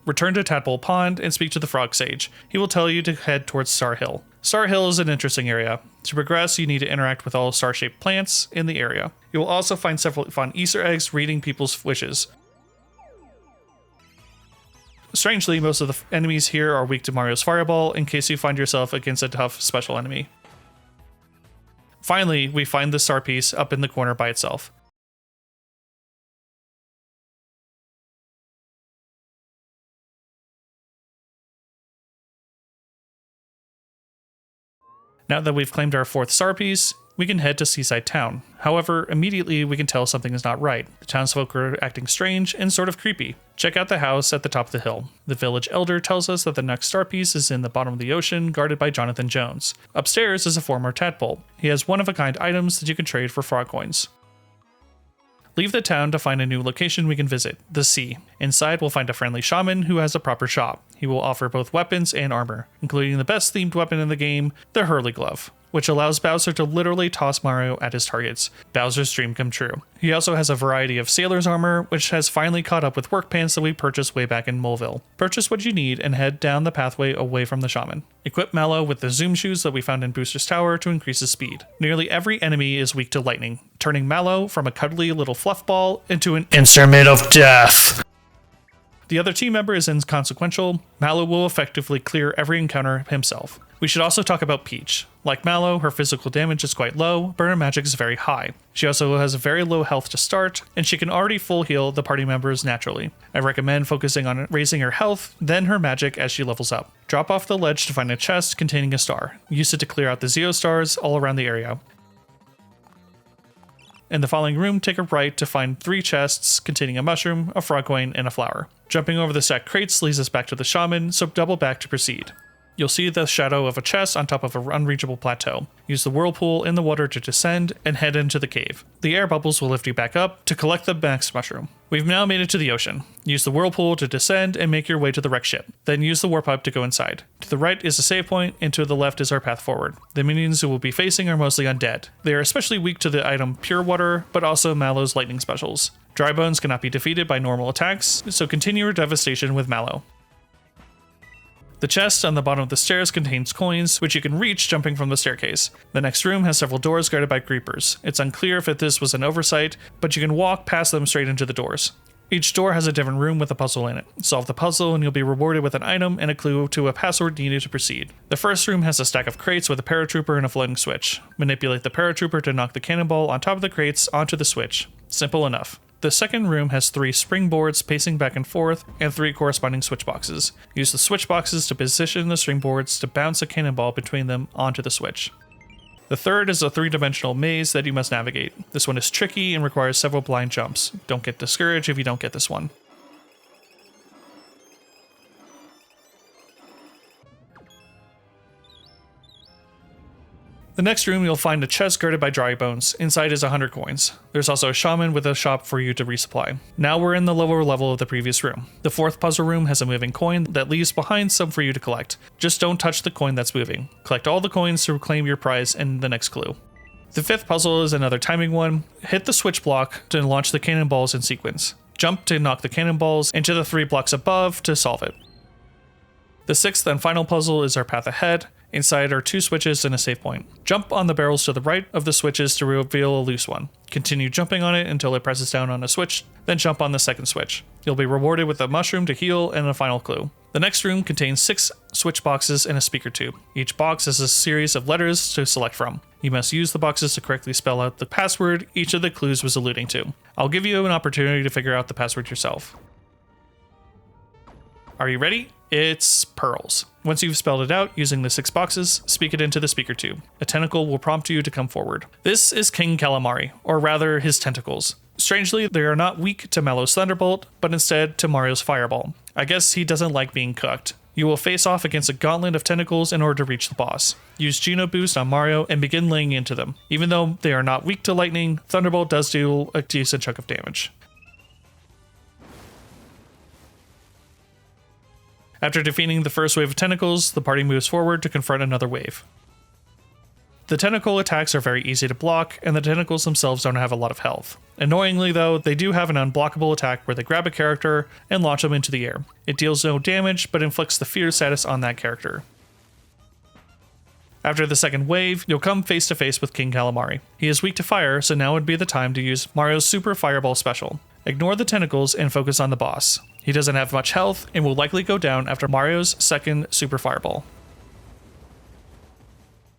Return to Tadpole Pond and speak to the Frog Sage. He will tell you to head towards Star Hill. Star Hill is an interesting area. To progress, you need to interact with all star-shaped plants in the area. You will also find several fun Easter eggs reading people's wishes. Strangely, most of the enemies here are weak to Mario's Fireball in case you find yourself against a tough special enemy. Finally, we find the star piece up in the corner by itself. Now that we've claimed our 4th star piece, we can head to Seaside Town. However, immediately we can tell something is not right. The townsfolk are acting strange and sort of creepy. Check out the house at the top of the hill. The village elder tells us that the next star piece is in the bottom of the ocean, guarded by Jonathan Jones. Upstairs is a former tadpole. He has one-of-a-kind items that you can trade for frog coins. Leave the town to find a new location we can visit, the sea. Inside, we'll find a friendly shaman who has a proper shop. He will offer both weapons and armor, including the best themed weapon in the game, the Hurley Glove, which allows Bowser to literally toss Mario at his targets. Bowser's dream come true. He also has a variety of sailor's armor, which has finally caught up with work pants that we purchased way back in Moleville. Purchase what you need and head down the pathway away from the shaman. Equip Mallow with the zoom shoes that we found in Booster's Tower to increase his speed. Nearly every enemy is weak to lightning, turning Mallow from a cuddly little fluff ball into an instrument of death. The other team member is inconsequential. Mallow will effectively clear every encounter himself. We should also talk about Peach. Like Mallow, her physical damage is quite low, but her magic is very high. She also has a very low health to start, and she can already full heal the party members naturally. I recommend focusing on raising her health, then her magic as she levels up. Drop off the ledge to find a chest containing a star. Use it to clear out the Zeo stars all around the area. In the following room, take a right to find 3 chests containing a mushroom, a frog coin, and a flower. Jumping over the stacked crates leads us back to the shaman, so double back to proceed. You'll see the shadow of a chest on top of an unreachable plateau. Use the whirlpool in the water to descend and head into the cave. The air bubbles will lift you back up to collect the max mushroom. We've now made it to the ocean. Use the whirlpool to descend and make your way to the wrecked ship. Then use the warp pipe to go inside. To the right is a save point, and to the left is our path forward. The minions who will be facing are mostly undead. They are especially weak to the item Pure Water, but also Mallow's lightning specials. Dry Bones cannot be defeated by normal attacks, so continue your devastation with Mallow. The chest on the bottom of the stairs contains coins, which you can reach jumping from the staircase. The next room has several doors guarded by creepers. It's unclear if this was an oversight, but you can walk past them straight into the doors. Each door has a different room with a puzzle in it. Solve the puzzle and you'll be rewarded with an item and a clue to a password needed to proceed. The first room has a stack of crates with a paratrooper and a floating switch. Manipulate the paratrooper to knock the cannonball on top of the crates onto the switch. Simple enough. The second room has 3 springboards pacing back and forth and 3 corresponding switch boxes. Use the switch boxes to position the springboards to bounce a cannonball between them onto the switch. The third is a 3-dimensional maze that you must navigate. This one is tricky and requires several blind jumps. Don't get discouraged if you don't get this one. The next room you'll find a chest guarded by dry bones. Inside is 100 coins. There's also a shaman with a shop for you to resupply. Now we're in the lower level of the previous room. The 4th puzzle room has a moving coin that leaves behind some for you to collect. Just don't touch the coin that's moving. Collect all the coins to reclaim your prize in the next clue. The 5th puzzle is another timing one. Hit the switch block to launch the cannonballs in sequence. Jump to knock the cannonballs into the 3 blocks above to solve it. The 6th and final puzzle is our path ahead. Inside are 2 switches and a save point. Jump on the barrels to the right of the switches to reveal a loose one. Continue jumping on it until it presses down on a switch, then jump on the second switch. You'll be rewarded with a mushroom to heal and a final clue. The next room contains 6 switch boxes and a speaker tube. Each box has a series of letters to select from. You must use the boxes to correctly spell out the password each of the clues was alluding to. I'll give you an opportunity to figure out the password yourself. Are you ready? It's pearls. Once you've spelled it out using the 6 boxes, speak it into the speaker tube. A tentacle will prompt you to come forward. This is King Calamari, or rather his tentacles. Strangely, they are not weak to Mallow's Thunderbolt, but instead to Mario's Fireball. I guess he doesn't like being cooked. You will face off against a gauntlet of tentacles in order to reach the boss. Use Geno Boost on Mario and begin laying into them. Even though they are not weak to lightning, Thunderbolt does do a decent chunk of damage. After defeating the first wave of tentacles, the party moves forward to confront another wave. The tentacle attacks are very easy to block, and the tentacles themselves don't have a lot of health. Annoyingly though, they do have an unblockable attack where they grab a character and launch them into the air. It deals no damage, but inflicts the fear status on that character. After the second wave, you'll come face to face with King Calamari. He is weak to fire, so now would be the time to use Mario's Super Fireball special. Ignore the tentacles and focus on the boss. He doesn't have much health and will likely go down after Mario's second Super Fireball.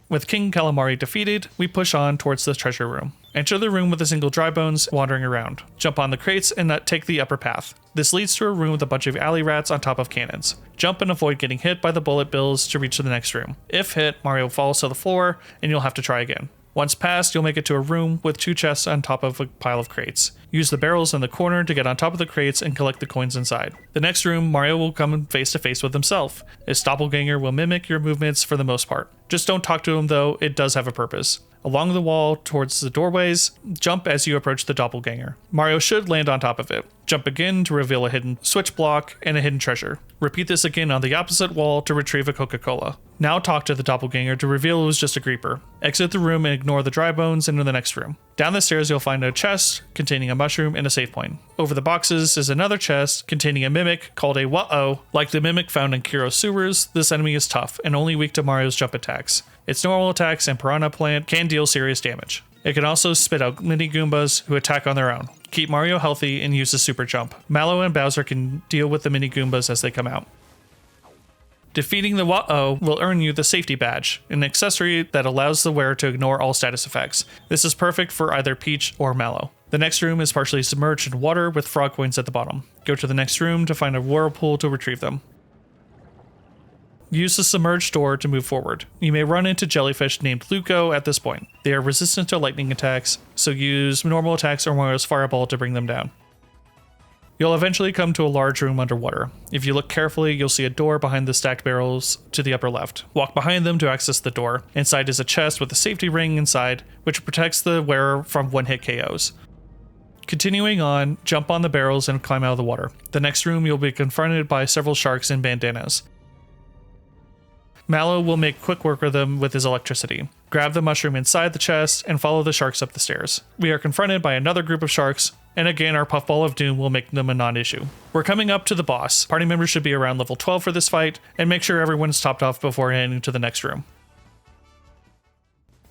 With King Calamari defeated, we push on towards the treasure room. Enter the room with a single dry bones wandering around. Jump on the crates and take the upper path. This leads to a room with a bunch of alley rats on top of cannons. Jump and avoid getting hit by the bullet bills to reach to the next room. If hit, Mario falls to the floor and you'll have to try again. Once passed, you'll make it to a room with 2 chests on top of a pile of crates. Use the barrels in the corner to get on top of the crates and collect the coins inside. The next room, Mario will come face to face with himself. His doppelganger will mimic your movements for the most part. Just don't talk to him though, it does have a purpose. Along the wall towards the doorways, jump as you approach the doppelganger. Mario should land on top of it. Jump again to reveal a hidden switch block and a hidden treasure. Repeat this again on the opposite wall to retrieve a Coca-Cola. Now talk to the doppelganger to reveal it was just a creeper. Exit the room and ignore the dry bones into the next room. Down the stairs you'll find a chest containing a mushroom and a save point. Over the boxes is another chest containing a mimic called a Wah-Oh. Like the mimic found in Kiro's sewers, this enemy is tough and only weak to Mario's jump attacks. Its normal attacks and Piranha Plant can deal serious damage. It can also spit out mini Goombas who attack on their own. Keep Mario healthy and use the super jump. Mallow and Bowser can deal with the mini Goombas as they come out. Defeating the Wah-Oh will earn you the Safety Badge, an accessory that allows the wearer to ignore all status effects. This is perfect for either Peach or Mallow. The next room is partially submerged in water with frog coins at the bottom. Go to the next room to find a whirlpool to retrieve them. Use the submerged door to move forward. You may run into jellyfish named Luco at this point. They are resistant to lightning attacks, so use normal attacks or Mario's Fireball to bring them down. You'll eventually come to a large room underwater. If you look carefully, you'll see a door behind the stacked barrels to the upper left. Walk behind them to access the door. Inside is a chest with a safety ring inside, which protects the wearer from one-hit KOs. Continuing on, jump on the barrels and climb out of the water. The next room you'll be confronted by several sharks in bandanas. Mallow will make quick work of them with his electricity. Grab the mushroom inside the chest and follow the sharks up the stairs. We are confronted by another group of sharks, and again our Puffball of Doom will make them a non-issue. We're coming up to the boss. Party members should be around level 12 for this fight, and make sure everyone's topped off before heading to the next room.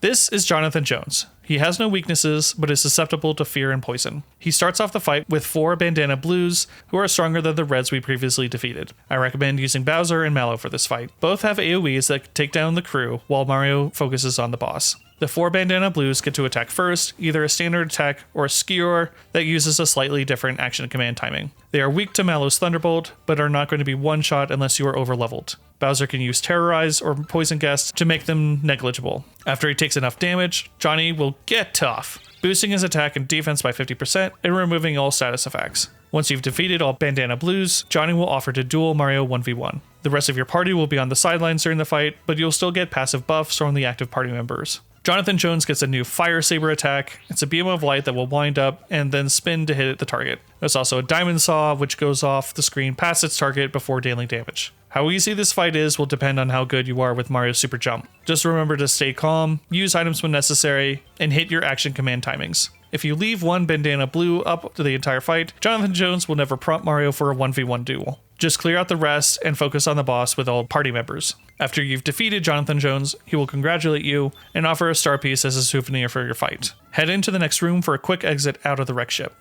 This is Jonathan Jones. He has no weaknesses, but is susceptible to fear and poison. He starts off the fight with 4 bandana blues, who are stronger than the reds we previously defeated. I recommend using Bowser and Mallow for this fight. Both have AoEs that take down the crew, while Mario focuses on the boss. The 4 bandana blues get to attack first, either a standard attack or a skewer that uses a slightly different action command timing. They are weak to Mallow's Thunderbolt, but are not going to be one-shot unless you are overleveled. Bowser can use Terrorize or Poison Guest to make them negligible. After he takes enough damage, Johnny will get tough, boosting his attack and defense by 50% and removing all status effects. Once you've defeated all bandana blues, Johnny will offer to duel Mario 1v1. The rest of your party will be on the sidelines during the fight, but you'll still get passive buffs from the active party members. Jonathan Jones gets a new Fire Saber attack. It's a beam of light that will wind up and then spin to hit the target. There's also a Diamond Saw, which goes off the screen past its target before dealing damage. How easy this fight is will depend on how good you are with Mario's Super Jump. Just remember to stay calm, use items when necessary, and hit your action command timings. If you leave one bandana blue up to the entire fight, Jonathan Jones will never prompt Mario for a 1v1 duel. Just clear out the rest and focus on the boss with all party members. After you've defeated Jonathan Jones, he will congratulate you and offer a star piece as a souvenir for your fight. Head into the next room for a quick exit out of the wreck ship.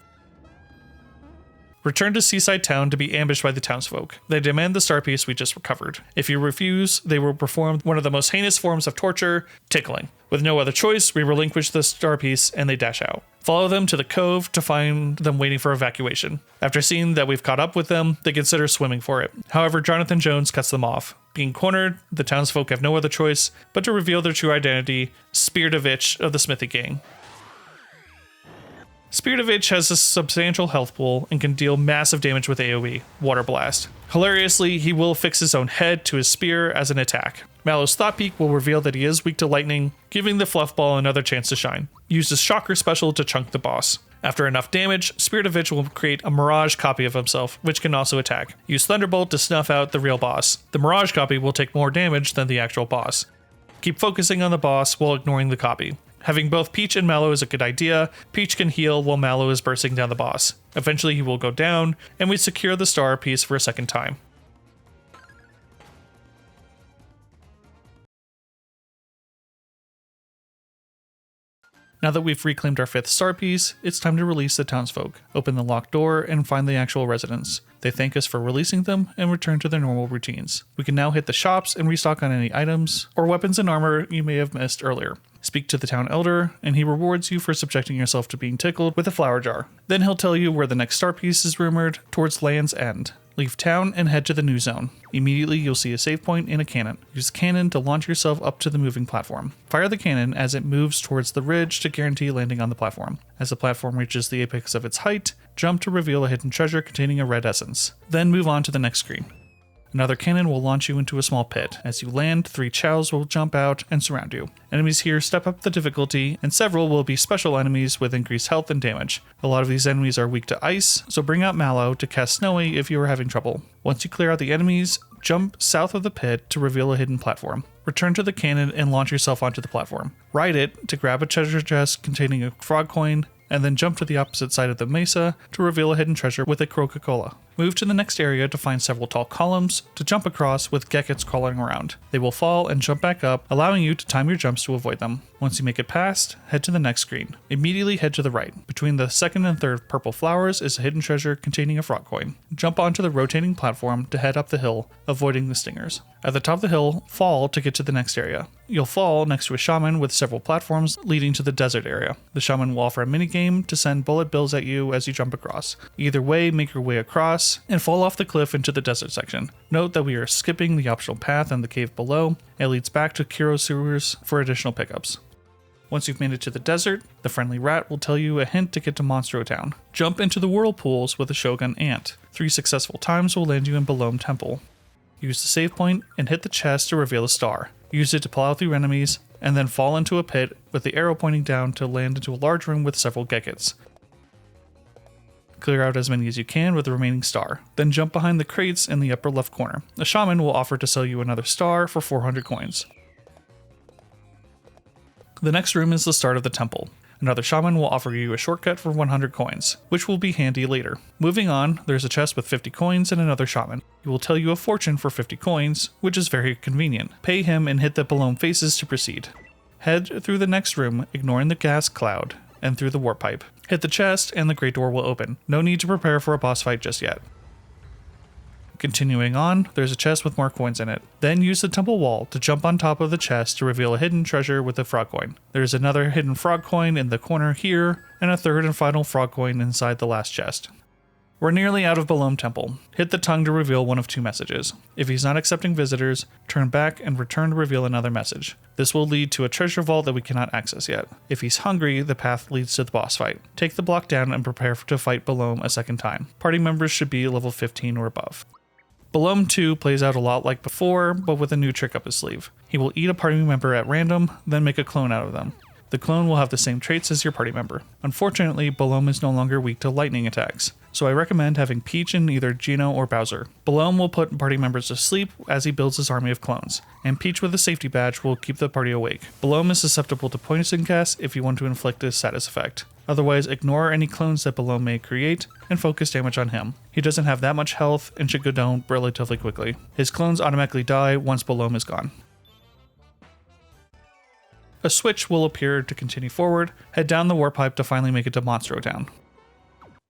Return to Seaside Town to be ambushed by the townsfolk. They demand the star piece we just recovered. If you refuse, they will perform one of the most heinous forms of torture, tickling. With no other choice, we relinquish the star piece and they dash out. Follow them to the cove to find them waiting for evacuation. After seeing that we've caught up with them, they consider swimming for it. However, Jonathan Jones cuts them off. Being cornered, the townsfolk have no other choice but to reveal their true identity, Spiridovich of the Smithy Gang. Spiridovich has a substantial health pool and can deal massive damage with AoE, Water Blast. Hilariously, he will fix his own head to his spear as an attack. Mallow's Thought Peak will reveal that he is weak to lightning, giving the Fluffball another chance to shine. Use his Shocker special to chunk the boss. After enough damage, Spiridovich will create a Mirage copy of himself, which can also attack. Use Thunderbolt to snuff out the real boss. The Mirage copy will take more damage than the actual boss. Keep focusing on the boss while ignoring the copy. Having both Peach and Mallow is a good idea. Peach can heal while Mallow is bursting down the boss. Eventually he will go down, and we secure the star piece for a second time. Now that we've reclaimed our 5th star piece, it's time to release the townsfolk, open the locked door, and find the actual residents. They thank us for releasing them and return to their normal routines. We can now hit the shops and restock on any items or weapons and armor you may have missed earlier. Speak to the town elder, and he rewards you for subjecting yourself to being tickled with a flower jar. Then he'll tell you where the next star piece is rumored, towards Land's End. Leave town and head to the new zone. Immediately you'll see a save point and a cannon. Use the cannon to launch yourself up to the moving platform. Fire the cannon as it moves towards the ridge to guarantee landing on the platform. As the platform reaches the apex of its height, jump to reveal a hidden treasure containing a red essence. Then move on to the next screen. Another cannon will launch you into a small pit. As you land, 3 chows will jump out and surround you. Enemies here step up the difficulty, and several will be special enemies with increased health and damage. A lot of these enemies are weak to ice, so bring out Mallow to cast Snowy if you are having trouble. Once you clear out the enemies, jump south of the pit to reveal a hidden platform. Return to the cannon and launch yourself onto the platform. Ride it to grab a treasure chest containing a frog coin, and then jump to the opposite side of the mesa to reveal a hidden treasure with a Coca-Cola. Move to the next area to find several tall columns to jump across with geckets crawling around. They will fall and jump back up, allowing you to time your jumps to avoid them. Once you make it past, head to the next screen. Immediately head to the right. Between the 2nd and 3rd purple flowers is a hidden treasure containing a frog coin. Jump onto the rotating platform to head up the hill, avoiding the stingers. At the top of the hill, fall to get to the next area. You'll fall next to a shaman with several platforms leading to the desert area. The shaman will offer a minigame to send bullet bills at you as you jump across. Either way, make your way across and fall off the cliff into the desert section. Note that we are skipping the optional path in the cave below. It leads back to Kiro sewers for additional pickups. Once you've made it to the desert, the friendly rat will tell you a hint to get to Monstro Town. Jump into the whirlpools with a Shogun Ant. 3 successful times will land you in Belome Temple. Use the save point and hit the chest to reveal a star. Use it to plow through enemies, and then fall into a pit with the arrow pointing down to land into a large room with several geckets. Clear out as many as you can with the remaining star. Then jump behind the crates in the upper left corner. The shaman will offer to sell you another star for 400 coins. The next room is the start of the temple. Another shaman will offer you a shortcut for 100 coins, which will be handy later. Moving on, there's a chest with 50 coins and another shaman. He will tell you a fortune for 50 coins, which is very convenient. Pay him and hit the Belome faces to proceed. Head through the next room, ignoring the gas cloud, and through the warp pipe. Hit the chest and the great door will open. No need to prepare for a boss fight just yet. Continuing on, there's a chest with more coins in it. Then use the temple wall to jump on top of the chest to reveal a hidden treasure with a frog coin. There's another hidden frog coin in the corner here, and a 3rd and final frog coin inside the last chest. We're nearly out of Belome Temple. Hit the tongue to reveal one of 2 messages. If he's not accepting visitors, turn back and return to reveal another message. This will lead to a treasure vault that we cannot access yet. If he's hungry, the path leads to the boss fight. Take the block down and prepare to fight Belome a second time. Party members should be level 15 or above. Belome 2 plays out a lot like before, but with a new trick up his sleeve. He will eat a party member at random, then make a clone out of them. The clone will have the same traits as your party member. Unfortunately, Belome is no longer weak to lightning attacks, so I recommend having Peach in either Geno or Bowser. Belome will put party members to sleep as he builds his army of clones, and Peach with a safety badge will keep the party awake. Belome is susceptible to poison cast if you want to inflict a status effect. Otherwise, ignore any clones that Belome may create and focus damage on him. He doesn't have that much health and should go down relatively quickly. His clones automatically die once Belome is gone. A switch will appear to continue forward. Head down the warp pipe to finally make it to Monstro Town.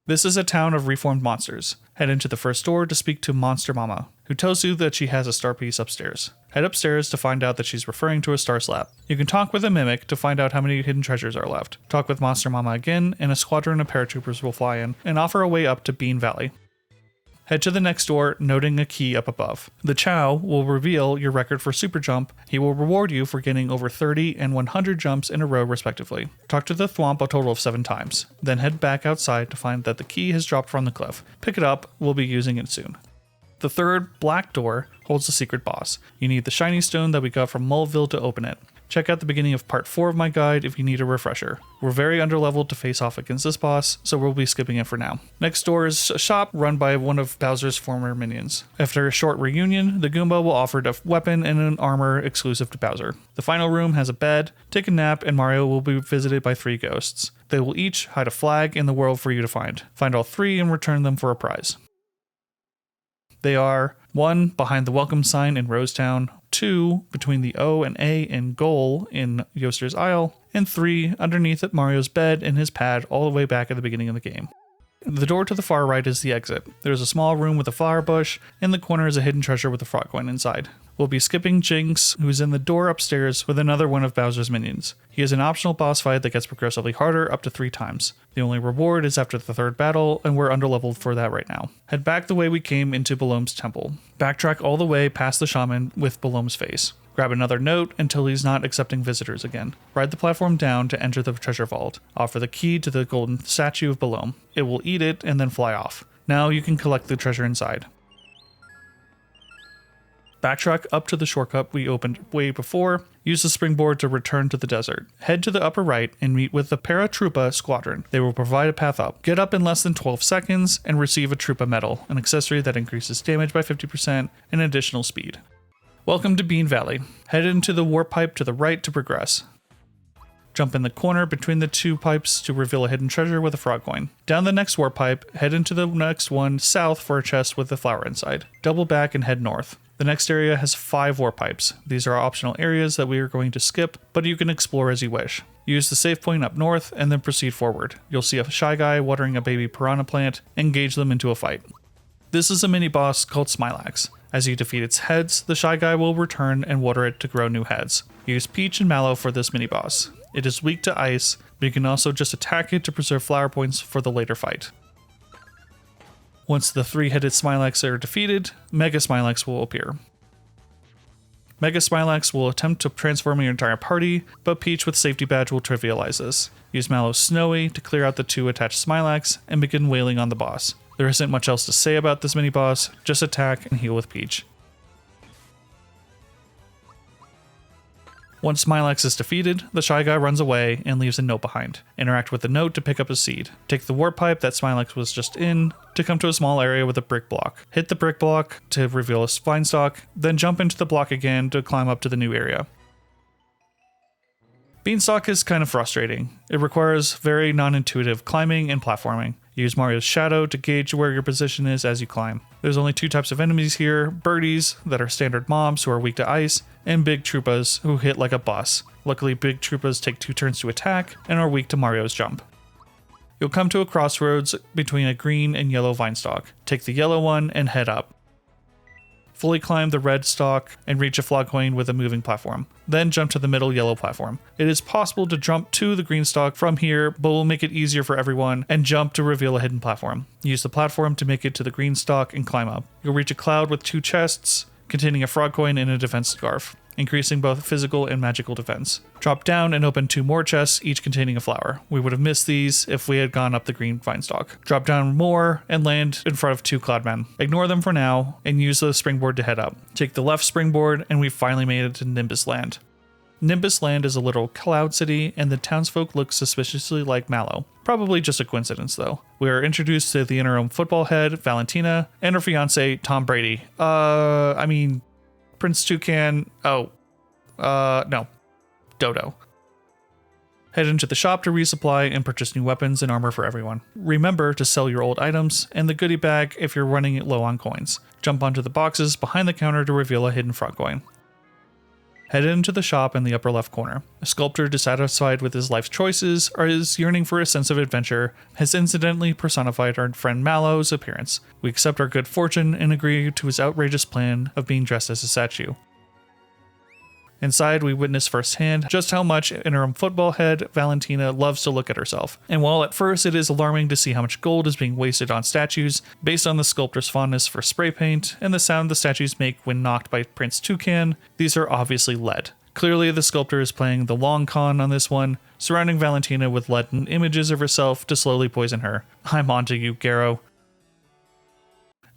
This is a town of reformed monsters. Head into the first door to speak to Monster Mama. who tells you that she has a star piece upstairs. Head upstairs to find out that she's referring to a star slab. You can talk with a mimic to find out how many hidden treasures are left. Talk with Monster Mama again, and a squadron of paratroopers will fly in and offer a way up to Bean Valley. Head to the next door, noting a key up above. The Chow will reveal your record for super jump. He will reward you for getting over 30 and 100 jumps in a row respectively. Talk to the Thwomp a total of 7 times. Then head back outside to find that the key has dropped from the cliff. Pick it up, we'll be using it soon. The third, black door, holds the secret boss. You need the shiny stone that we got from Mulville to open it. Check out the beginning of part 4 of my guide if you need a refresher. We're very underleveled to face off against this boss, so we'll be skipping it for now. Next door is a shop run by one of Bowser's former minions. After a short reunion, the Goomba will offer a weapon and an armor exclusive to Bowser. The final room has a bed, take a nap, and Mario will be visited by 3 ghosts. They will each hide a flag in the world for you to find. Find all 3 and return them for a prize. They are 1. Behind the welcome sign in Rosetown, 2. Between the O and A in Goal in Yoster's Isle, and 3. Underneath at Mario's bed in his pad all the way back at the beginning of the game. The door to the far right is the exit. There's a small room with a flower bush. In the corner is a hidden treasure with a frog coin inside. We'll be skipping Jinx, who's in the door upstairs with another one of Bowser's minions. He has an optional boss fight that gets progressively harder up to 3 times. The only reward is after the 3rd battle, and we're underleveled for that right now. Head back the way we came into Balom's temple. Backtrack all the way past the shaman with Balom's face. Grab another note until he's not accepting visitors again. Ride the platform down to enter the treasure vault. Offer the key to the golden statue of Balom. It will eat it and then fly off. Now you can collect the treasure inside. Backtrack up to the shortcut we opened way before. Use the springboard to return to the desert. Head to the upper right and meet with the Paratroopa squadron. They will provide a path up. Get up in less than 12 seconds and receive a Troopa medal, an accessory that increases damage by 50% and additional speed. Welcome to Bean Valley. Head into the warp pipe to the right to progress. Jump in the corner between the 2 pipes to reveal a hidden treasure with a frog coin. Down the next warp pipe, head into the next one south for a chest with a flower inside. Double back and head north. The next area has 5 warp pipes. These are optional areas that we are going to skip, but you can explore as you wish. Use the save point up north and then proceed forward. You'll see a shy guy watering a baby piranha plant. Engage them into a fight. This is a mini boss called Smilax. As you defeat its heads, the shy guy will return and water it to grow new heads. Use Peach and Mallow for this mini boss. It is weak to ice, but you can also just attack it to preserve flower points for the later fight. Once the 3-headed Smilax are defeated, Mega Smilax will appear. Mega Smilax will attempt to transform your entire party, but Peach with Safety Badge will trivialize this. Use Mallow's Snowy to clear out the 2 attached Smilax and begin wailing on the boss. There isn't much else to say about this mini boss, just attack and heal with Peach. Once Smilax is defeated, the shy guy runs away and leaves a note behind. Interact with the note to pick up a seed. Take the warp pipe that Smilax was just in to come to a small area with a brick block. Hit the brick block to reveal a vine stalk, then jump into the block again to climb up to the new area. Beanstalk is kind of frustrating. It requires very non-intuitive climbing and platforming. Use Mario's shadow to gauge where your position is as you climb. There's only 2 types of enemies here: birdies that are standard mobs who are weak to ice, and big Troopas who hit like a bus. Luckily, big Troopas take 2 turns to attack and are weak to Mario's jump. You'll come to a crossroads between a green and yellow vine stalk. Take the yellow one and head up. Fully climb the red stalk and reach a frog coin with a moving platform. Then jump to the middle yellow platform. It is possible to jump to the green stalk from here, but we'll make it easier for everyone and jump to reveal a hidden platform. Use the platform to make it to the green stalk and climb up. You'll reach a cloud with 2 chests containing a frog coin and a defense scarf, increasing both physical and magical defense. Drop down and open 2 more chests, each containing a flower. We would have missed these if we had gone up the green vine stalk. Drop down more and land in front of 2 cloudmen. Ignore them for now and use the springboard to head up. Take the left springboard and we've finally made it to Nimbus Land. Nimbus Land is a little cloud city, and the townsfolk look suspiciously like Mallow. Probably just a coincidence, though. We are introduced to the interim football head, Valentina, and her fiance, Tom Brady. Prince Toucan. No. Dodo. Head into the shop to resupply and purchase new weapons and armor for everyone. Remember to sell your old items and the goodie bag if you're running low on coins. Jump onto the boxes behind the counter to reveal a hidden frog coin. Head into the shop in the upper left corner. A sculptor dissatisfied with his life's choices or is yearning for a sense of adventure has incidentally personified our friend Mallow's appearance. We accept our good fortune and agree to his outrageous plan of being dressed as a statue. Inside, we witness firsthand just how much interim football head Valentina loves to look at herself. And while at first it is alarming to see how much gold is being wasted on statues, based on the sculptor's fondness for spray paint and the sound the statues make when knocked by Prince Toucan, these are obviously lead. Clearly, the sculptor is playing the long con on this one, surrounding Valentina with leaden images of herself to slowly poison her. I'm onto you, Garrow.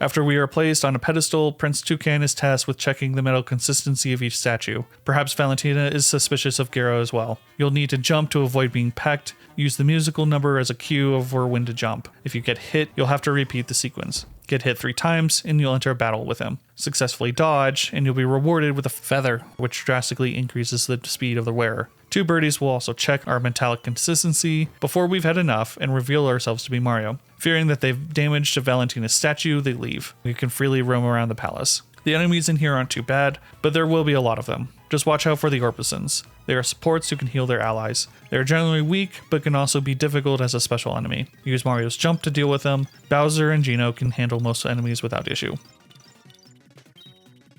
After we are placed on a pedestal, Prince Toucan is tasked with checking the metal consistency of each statue. Perhaps Valentina is suspicious of Garrow as well. You'll need to jump to avoid being pecked. Use the musical number as a cue of when to jump. If you get hit, you'll have to repeat the sequence. Get hit 3 times, and you'll enter a battle with him. Successfully dodge, and you'll be rewarded with a feather, which drastically increases the speed of the wearer. 2 birdies will also check our metallic consistency before we've had enough and reveal ourselves to be Mario. Fearing that they've damaged Valentina's statue, they leave. We can freely roam around the palace. The enemies in here aren't too bad, but there will be a lot of them. Just watch out for the Orpisons. They are supports who can heal their allies. They are generally weak, but can also be difficult as a special enemy. Use Mario's jump to deal with them. Bowser and Geno can handle most enemies without issue.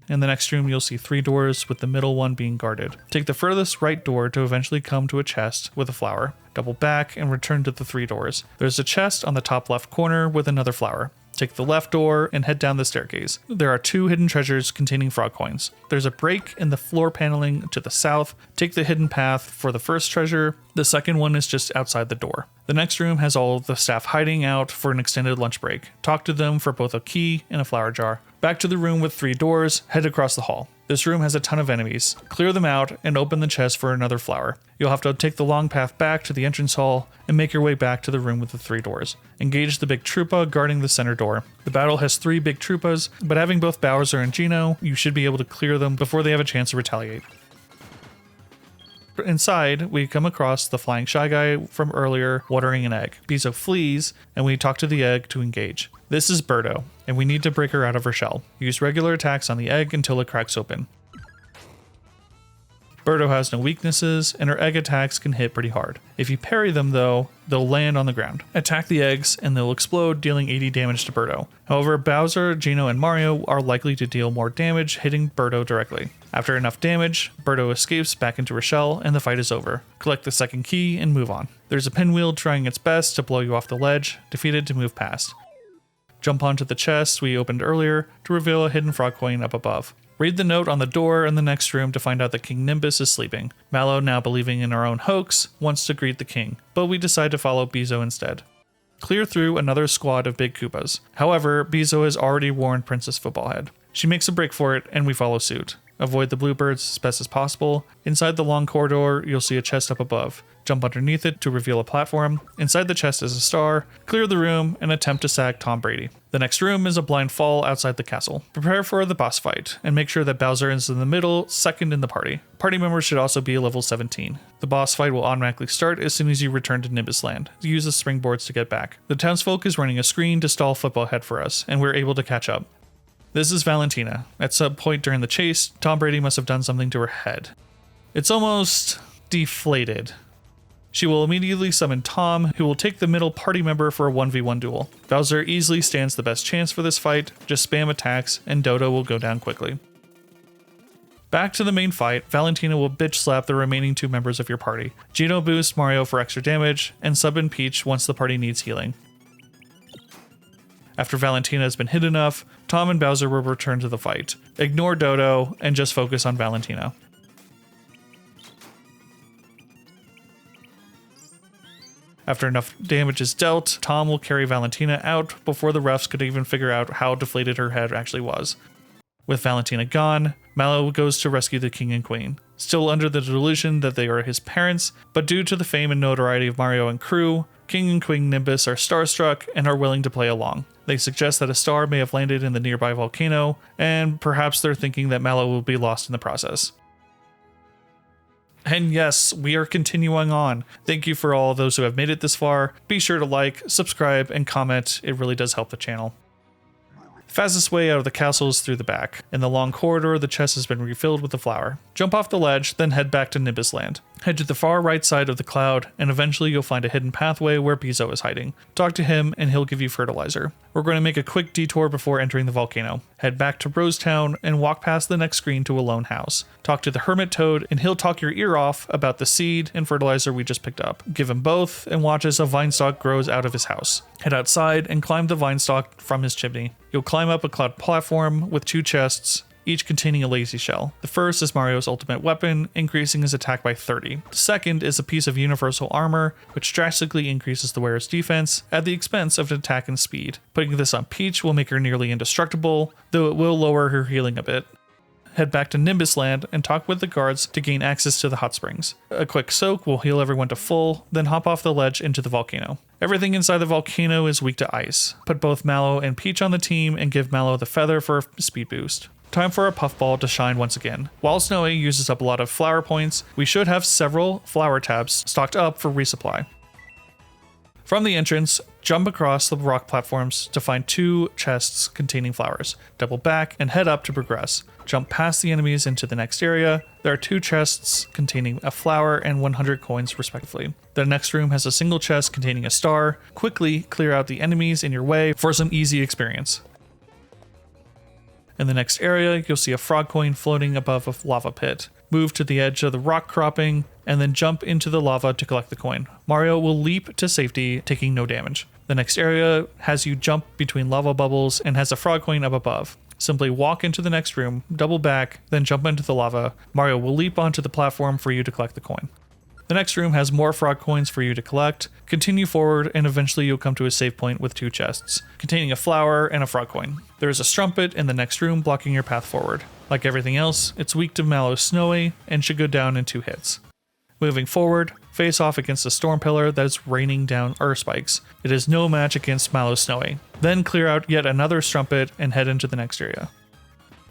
In the next room, you'll see 3 doors, with the middle one being guarded. Take the furthest right door to eventually come to a chest with a flower. Double back and return to the 3 doors. There's a chest on the top left corner with another flower. Take the left door and head down the staircase. There are 2 hidden treasures containing frog coins. There's a break in the floor paneling to the south. Take the hidden path for the first treasure. The second one is just outside the door. The next room has all of the staff hiding out for an extended lunch break. Talk to them for both a key and a flower jar. Back to the room with 3 doors, head across the hall. This room has a ton of enemies. Clear them out and open the chest for another flower. You'll have to take the long path back to the entrance hall and make your way back to the room with the 3 doors. Engage the big Troopa guarding the center door. The battle has 3 big Troopas, but having both Bowser and Geno, you should be able to clear them before they have a chance to retaliate. Inside, we come across the flying shy guy from earlier watering an egg. Bizzo flees, and we talk to the egg to engage. This is Birdo, and we need to break her out of her shell. Use regular attacks on the egg until it cracks open. Birdo has no weaknesses, and her egg attacks can hit pretty hard. If you parry them though, they'll land on the ground. Attack the eggs, and they'll explode, dealing 80 damage to Birdo. However, Bowser, Geno, and Mario are likely to deal more damage, hitting Birdo directly. After enough damage, Birdo escapes back into her shell, and the fight is over. Collect the second key, and move on. There's a pinwheel trying its best to blow you off the ledge, defeated to move past. Jump onto the chest we opened earlier to reveal a hidden frog coin up above. Read the note on the door in the next room to find out that King Nimbus is sleeping. Mallow, now believing in our own hoax, wants to greet the king, but we decide to follow Bizzo instead. Clear through another squad of big Koopas. However, Bizzo has already warned Princess Footballhead. She makes a break for it, and we follow suit. Avoid the bluebirds as best as possible. Inside the long corridor, you'll see a chest up above. Jump underneath it to reveal a platform. Inside the chest is a star. Clear the room and attempt to sack Tom Brady. The next room is a blind fall outside the castle. Prepare for the boss fight, and make sure that Bowser is in the middle, second in the party. Party members should also be level 17. The boss fight will automatically start as soon as you return to Nimbus Land. Use the springboards to get back. The townsfolk is running a screen to stall Footballhead for us, and we're able to catch up. This is Valentina. At some point during the chase, Tom Brady must have done something to her head. It's almost deflated. She will immediately summon Tom, who will take the middle party member for a 1v1 duel. Bowser easily stands the best chance for this fight, just spam attacks, and Dodo will go down quickly. Back to the main fight, Valentina will bitch slap the remaining 2 members of your party. Geno boosts Mario for extra damage, and sub in Peach once the party needs healing. After Valentina has been hit enough, Tom and Bowser will return to the fight. Ignore Dodo, and just focus on Valentina. After enough damage is dealt, Tom will carry Valentina out before the refs could even figure out how deflated her head actually was. With Valentina gone, Mallow goes to rescue the king and queen. Still under the delusion that they are his parents, but due to the fame and notoriety of Mario and crew, King and Queen Nimbus are starstruck and are willing to play along. They suggest that a star may have landed in the nearby volcano, and perhaps they're thinking that Mallow will be lost in the process. And yes, we are continuing on. Thank you for all those who have made it this far. Be sure to like, subscribe, and comment. It really does help the channel. Fastest way out of the castle is through the back. In the long corridor, the chest has been refilled with the flour. Jump off the ledge, then head back to Nimbus Land. Head to the far right side of the cloud, and eventually you'll find a hidden pathway where Bezo is hiding. Talk to him, and he'll give you fertilizer. We're going to make a quick detour before entering the volcano. Head back to Rosetown, and walk past the next screen to a lone house. Talk to the Hermit Toad, and he'll talk your ear off about the seed and fertilizer we just picked up. Give him both, and watch as a vine stalk grows out of his house. Head outside, and climb the vine stalk from his chimney. You'll climb up a cloud platform with 2 chests, each containing a lazy shell. The first is Mario's ultimate weapon, increasing his attack by 30. The second is a piece of universal armor, which drastically increases the wearer's defense at the expense of attack and speed. Putting this on Peach will make her nearly indestructible, though it will lower her healing a bit. Head back to Nimbus Land and talk with the guards to gain access to the hot springs. A quick soak will heal everyone to full, then hop off the ledge into the volcano. Everything inside the volcano is weak to ice. Put both Mallow and Peach on the team and give Mallow the feather for a speed boost. Time for a puffball to shine once again. While Snowy uses up a lot of flower points, we should have several flower tabs stocked up for resupply. From the entrance, jump across the rock platforms to find 2 chests containing flowers. Double back and head up to progress. Jump past the enemies into the next area. There are 2 chests containing a flower and 100 coins respectively. The next room has a single chest containing a star. Quickly clear out the enemies in your way for some easy experience. In the next area, you'll see a frog coin floating above a lava pit. Move to the edge of the rock cropping, and then jump into the lava to collect the coin. Mario will leap to safety, taking no damage. The next area has you jump between lava bubbles and has a frog coin up above. Simply walk into the next room, double back, then jump into the lava. Mario will leap onto the platform for you to collect the coin. The next room has more frog coins for you to collect. Continue forward, and eventually you'll come to a save point with 2 chests, containing a flower and a frog coin. There is a strumpet in the next room blocking your path forward. Like everything else, it's weak to Mallow Snowy and should go down in 2 hits. Moving forward, face off against a storm pillar that is raining down earth spikes. It is no match against Mallow Snowy. Then clear out yet another strumpet and head into the next area.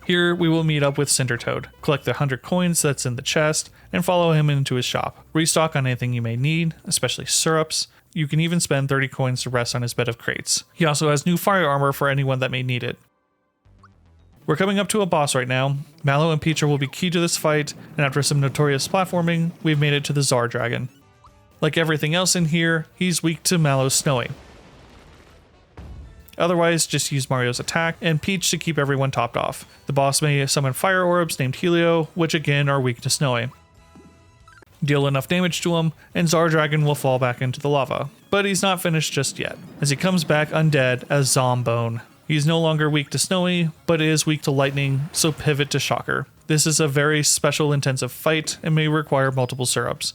Here we will meet up with Cinder Toad, collect the 100 coins that's in the chest, and follow him into his shop. Restock on anything you may need, especially syrups. You can even spend 30 coins to rest on his bed of crates. He also has new fire armor for anyone that may need it. We're coming up to a boss right now. Mallow and Peach will be key to this fight, and after some notorious platforming, we've made it to the Czar Dragon. Like everything else in here, he's weak to Mallow Snowy. Otherwise, just use Mario's attack and Peach to keep everyone topped off. The boss may summon fire orbs named Helio, which again are weak to Snowy. Deal enough damage to him, and Czar Dragon will fall back into the lava. But he's not finished just yet, as he comes back undead as Zombone. He's no longer weak to Snowy, but is weak to lightning, so pivot to Shocker. This is a very special intensive fight and may require multiple syrups.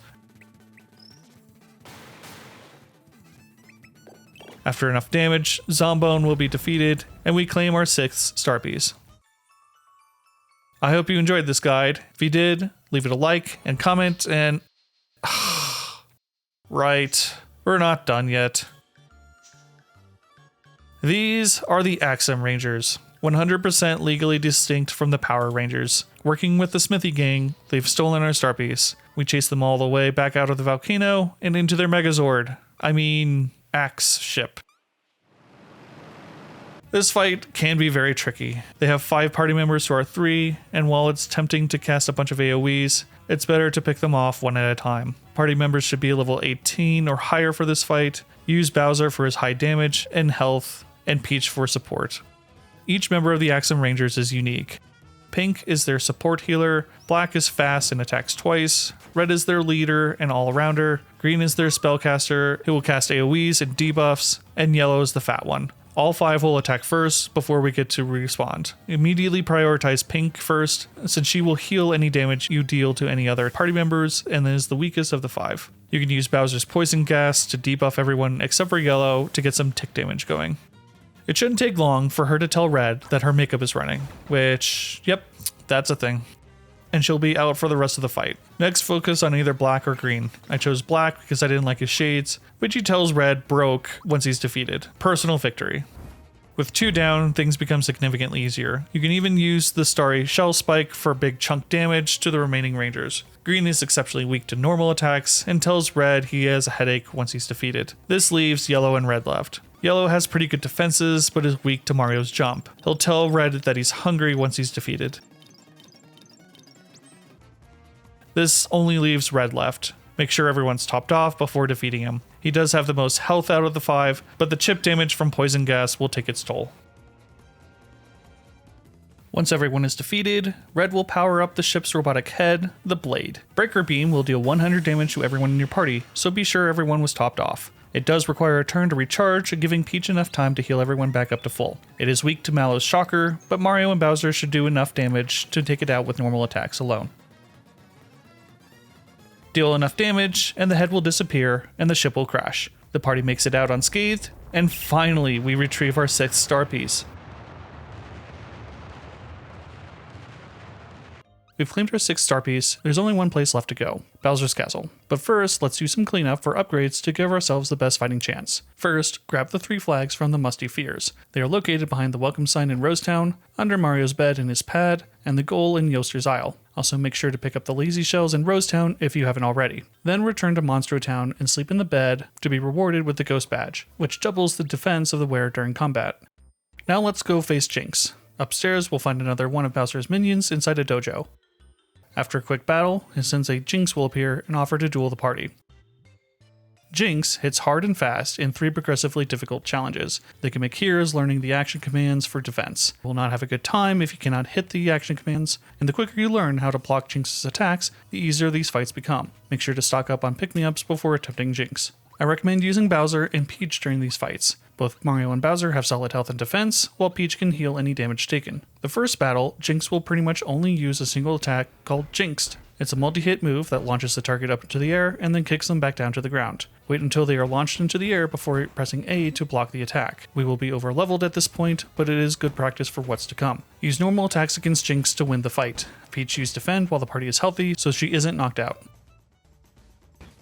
After enough damage, Zombone will be defeated, and we claim our 6th star piece. I hope you enjoyed this guide. If you did, leave it a like and comment, and... Right, we're not done yet. These are the Axum Rangers, 100% legally distinct from the Power Rangers. Working with the Smithy gang, they've stolen our star piece. We chase them all the way back out of the volcano and into their Megazord. Axe ship. This fight can be very tricky. They have 5 party members to our 3, and while it's tempting to cast a bunch of AoEs, it's better to pick them off one at a time. Party members should be level 18 or higher for this fight. Use Bowser for his high damage and health, and Peach for support. Each member of the Axum Rangers is unique. Pink is their support healer, black is fast and attacks twice, red is their leader and all-arounder, green is their spellcaster who will cast AoEs and debuffs, and yellow is the fat one. All 5 will attack first before we get to respond. Immediately prioritize Pink first, since she will heal any damage you deal to any other party members and is the weakest of the 5. You can use Bowser's poison gas to debuff everyone except for Yellow to get some tick damage going. It shouldn't take long for her to tell Red that her makeup is running, which, yep, that's a thing. And she'll be out for the rest of the fight. Next, focus on either black or green. I chose black because I didn't like his shades, which he tells Red broke once he's defeated. Personal victory. With 2 down, things become significantly easier. You can even use the starry shell spike for big chunk damage to the remaining rangers. Green is exceptionally weak to normal attacks and tells Red he has a headache once he's defeated. This leaves Yellow and Red left. Yellow has pretty good defenses, but is weak to Mario's jump. He'll tell Red that he's hungry once he's defeated. This only leaves Red left. Make sure everyone's topped off before defeating him. He does have the most health out of the 5, but the chip damage from poison gas will take its toll. Once everyone is defeated, Red will power up the ship's robotic head, the Blade. Breaker Beam will deal 100 damage to everyone in your party, so be sure everyone was topped off. It does require a turn to recharge, giving Peach enough time to heal everyone back up to full. It is weak to Mallow's Shocker, but Mario and Bowser should do enough damage to take it out with normal attacks alone. Deal enough damage, and the head will disappear, and the ship will crash. The party makes it out unscathed, and finally we retrieve our 6th star piece. We've claimed our 6th star piece, there's only one place left to go, Bowser's Castle. But first, let's do some cleanup for upgrades to give ourselves the best fighting chance. First, grab the 3 flags from the Musty Fears. They are located behind the welcome sign in Rosetown, under Mario's bed in his pad, and the goal in Yoster's Isle. Also make sure to pick up the lazy shells in Rosetown if you haven't already. Then return to Monstro Town and sleep in the bed to be rewarded with the Ghost Badge, which doubles the defense of the wearer during combat. Now let's go face Jinx. Upstairs, we'll find another one of Bowser's minions inside a dojo. After a quick battle, his sensei Jinx will appear and offer to duel the party. Jinx hits hard and fast in 3 progressively difficult challenges. They can make heroes learning the action commands for defense. You will not have a good time if you cannot hit the action commands, and the quicker you learn how to block Jinx's attacks, the easier these fights become. Make sure to stock up on pick-me-ups before attempting Jinx. I recommend using Bowser and Peach during these fights. Both Mario and Bowser have solid health and defense, while Peach can heal any damage taken. The first battle, Jinx will pretty much only use a single attack called Jinxed. It's a multi-hit move that launches the target up into the air and then kicks them back down to the ground. Wait until they are launched into the air before pressing A to block the attack. We will be over-leveled at this point, but it is good practice for what's to come. Use normal attacks against Jinx to win the fight. Peach used Defend while the party is healthy, so she isn't knocked out.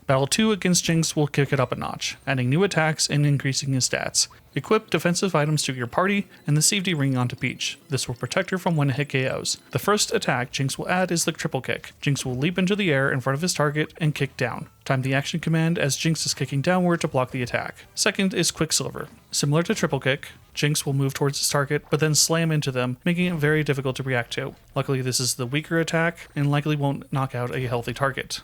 Battle 2 against Jinx will kick it up a notch, adding new attacks and increasing his stats. Equip defensive items to your party and the safety ring onto Peach. This will protect her from one-hit KOs. The first attack Jinx will add is the triple kick. Jinx will leap into the air in front of his target and kick down. Time the action command as Jinx is kicking downward to block the attack. Second is Quicksilver. Similar to triple kick, Jinx will move towards his target but then slam into them, making it very difficult to react to. Luckily this is the weaker attack and likely won't knock out a healthy target.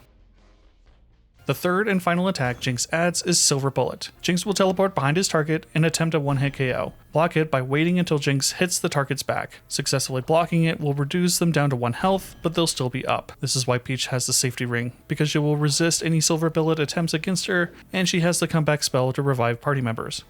The third and final attack Jinx adds is Silver Bullet. Jinx will teleport behind his target and attempt a one-hit KO. Block it by waiting until Jinx hits the target's back. Successfully blocking it will reduce them down to 1 health, but they'll still be up. This is why Peach has the safety ring, because she will resist any Silver Bullet attempts against her, and she has the comeback spell to revive party members.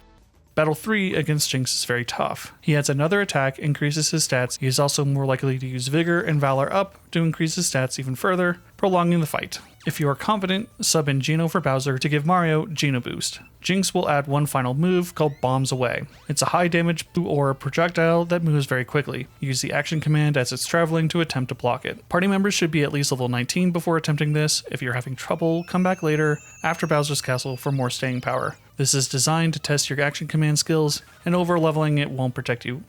Battle 3 against Jinx is very tough. He adds another attack, increases his stats. He is also more likely to use Vigor and Valor up to increase his stats even further, prolonging the fight. If you are confident, sub in Geno for Bowser to give Mario Geno Boost. Jinx will add one final move called Bombs Away. It's a high damage blue aura projectile that moves very quickly. Use the action command as it's traveling to attempt to block it. Party members should be at least level 19 before attempting this. If you're having trouble, come back later after Bowser's Castle for more staying power. This is designed to test your action command skills, and over leveling it won't protect you.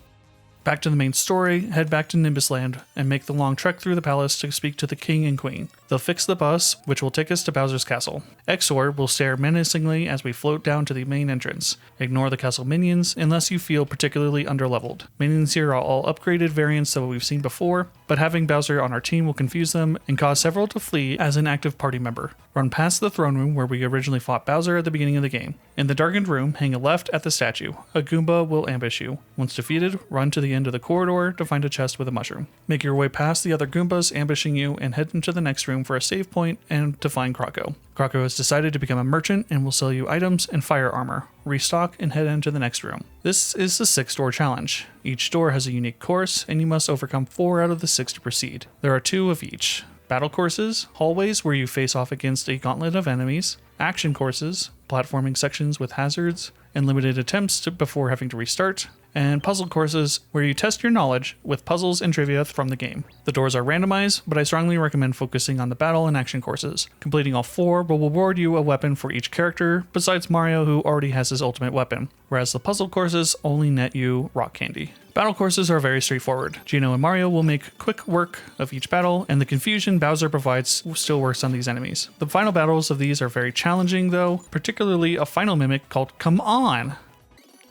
Back to the main story, head back to Nimbus Land and make the long trek through the palace to speak to the king and queen. They'll fix the bus, which will take us to Bowser's Castle. Exor will stare menacingly as we float down to the main entrance. Ignore the castle minions unless you feel particularly underleveled. Minions here are all upgraded variants that we've seen before, but having Bowser on our team will confuse them and cause several to flee as an active party member. Run past the throne room where we originally fought Bowser at the beginning of the game. In the darkened room, hang a left at the statue. A Goomba will ambush you. Once defeated, run to the end of the corridor to find a chest with a mushroom. Make your way past the other Goombas ambushing you and head into the next room for a save point and to find Krako. Krako has decided to become a merchant and will sell you items and fire armor. Restock and head into the next room. This is the 6-door challenge. Each door has a unique course and you must overcome 4 out of the 6 to proceed. There are 2 of each. Battle courses, hallways where you face off against a gauntlet of enemies, action courses, platforming sections with hazards, and limited attempts before having to restart, and puzzle courses where you test your knowledge with puzzles and trivia from the game. The doors are randomized, but I strongly recommend focusing on the battle and action courses. Completing all 4 will reward you a weapon for each character, besides Mario who already has his ultimate weapon, whereas the puzzle courses only net you rock candy. Battle courses are very straightforward. Geno and Mario will make quick work of each battle, and the confusion Bowser provides still works on these enemies. The final battles of these are very challenging though, particularly a final mimic called Come On!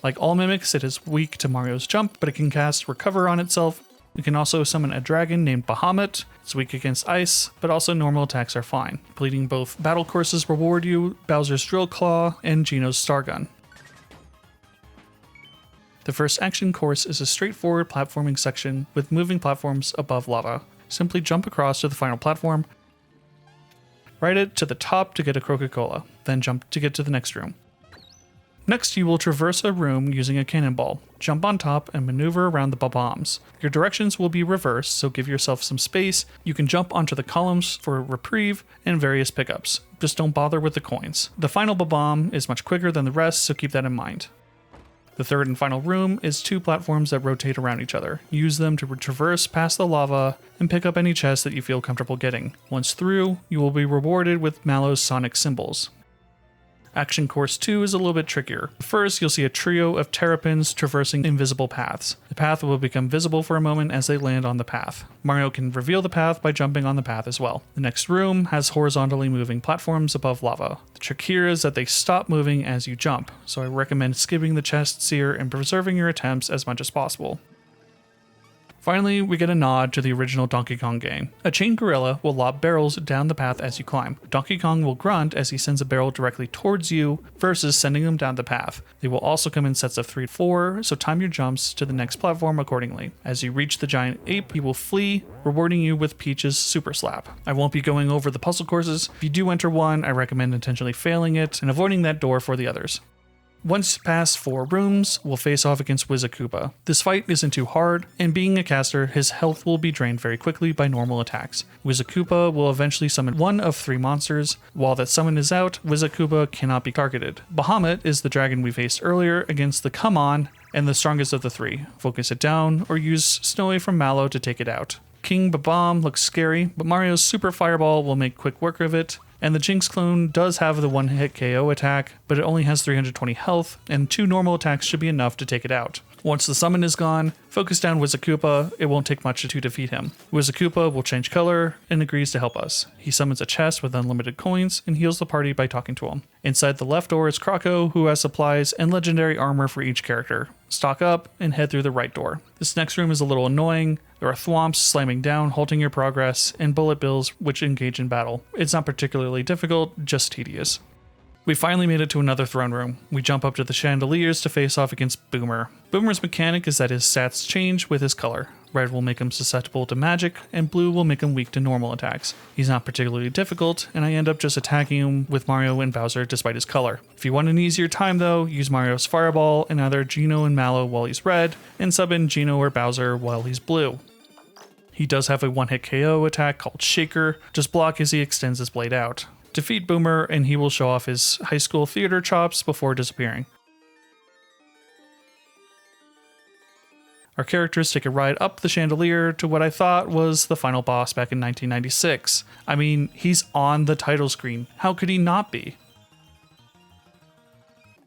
Like all mimics, it is weak to Mario's jump, but it can cast Recover on itself. You can also summon a dragon named Bahamut. It's weak against ice, but also normal attacks are fine. Completing both battle courses reward you Bowser's Drill Claw and Geno's Star Gun. The first action course is a straightforward platforming section with moving platforms above lava. Simply jump across to the final platform, ride it to the top to get a Coca-Cola, then jump to get to the next room. Next, you will traverse a room using a cannonball. Jump on top and maneuver around the bombs. Your directions will be reversed, so give yourself some space. You can jump onto the columns for reprieve and various pickups. Just don't bother with the coins. The final bomb is much quicker than the rest, so keep that in mind. The third and final room is 2 platforms that rotate around each other. Use them to traverse past the lava and pick up any chest that you feel comfortable getting. Once through, you will be rewarded with Mallow's sonic symbols. Action Course 2 is a little bit trickier. First, you'll see a trio of terrapins traversing invisible paths. The path will become visible for a moment as they land on the path. Mario can reveal the path by jumping on the path as well. The next room has horizontally moving platforms above lava. The trick here is that they stop moving as you jump, so I recommend skipping the chests here and preserving your attempts as much as possible. Finally, we get a nod to the original Donkey Kong game. A chain gorilla will lob barrels down the path as you climb. Donkey Kong will grunt as he sends a barrel directly towards you versus sending them down the path. They will also come in sets of 3 to 4, so time your jumps to the next platform accordingly. As you reach the giant ape, you will flee, rewarding you with Peach's Super Slap. I won't be going over the puzzle courses. If you do enter one, I recommend intentionally failing it and avoiding that door for the others. Once past 4 rooms, we'll face off against Wizakoopa. This fight isn't too hard, and being a caster, his health will be drained very quickly by normal attacks. Wizakoopa will eventually summon one of 3 monsters. While that summon is out, Wizakoopa cannot be targeted. Bahamut is the dragon we faced earlier against the Come On, and the strongest of the 3. Focus it down, or use Snowy from Mallow to take it out. King Babam looks scary, but Mario's Super Fireball will make quick work of it. And the Jinx clone does have the one-hit KO attack, but it only has 320 health, and 2 normal attacks should be enough to take it out. Once the summon is gone, focus down Wizakoopa, it won't take much to defeat him. Wizakoopa will change color and agrees to help us. He summons a chest with unlimited coins and heals the party by talking to him. Inside the left door is Croco, who has supplies and legendary armor for each character. Stock up and head through the right door. This next room is a little annoying. There are thwomps slamming down, halting your progress, and bullet bills which engage in battle. It's not particularly difficult, just tedious. We finally made it to another throne room. We jump up to the chandeliers to face off against Boomer. Boomer's mechanic is that his stats change with his color. Red will make him susceptible to magic, and blue will make him weak to normal attacks. He's not particularly difficult, and I end up just attacking him with Mario and Bowser despite his color. If you want an easier time though, use Mario's Fireball and either Geno and Mallow while he's red, and sub in Geno or Bowser while he's blue. He does have a one-hit KO attack called Shaker, just block as he extends his blade out. Defeat Boomer and he will show off his high school theater chops before disappearing. Our characters take a ride up the chandelier to what I thought was the final boss back in 1996. I mean, he's on the title screen. How could he not be?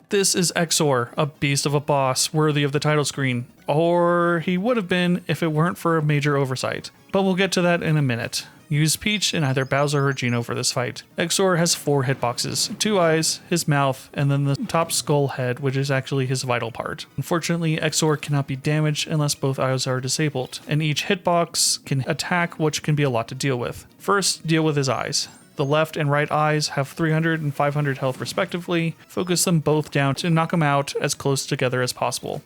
This is Exor, a beast of a boss worthy of the title screen. Or he would have been if it weren't for a major oversight. But we'll get to that in a minute. Use Peach and either Bowser or Geno for this fight. Exor has 4 hitboxes, 2 eyes, his mouth, and then the top skull head, which is actually his vital part. Unfortunately, Exor cannot be damaged unless both eyes are disabled, and each hitbox can attack, which can be a lot to deal with. First, deal with his eyes. The left and right eyes have 300 and 500 health respectively. Focus them both down to knock them out as close together as possible.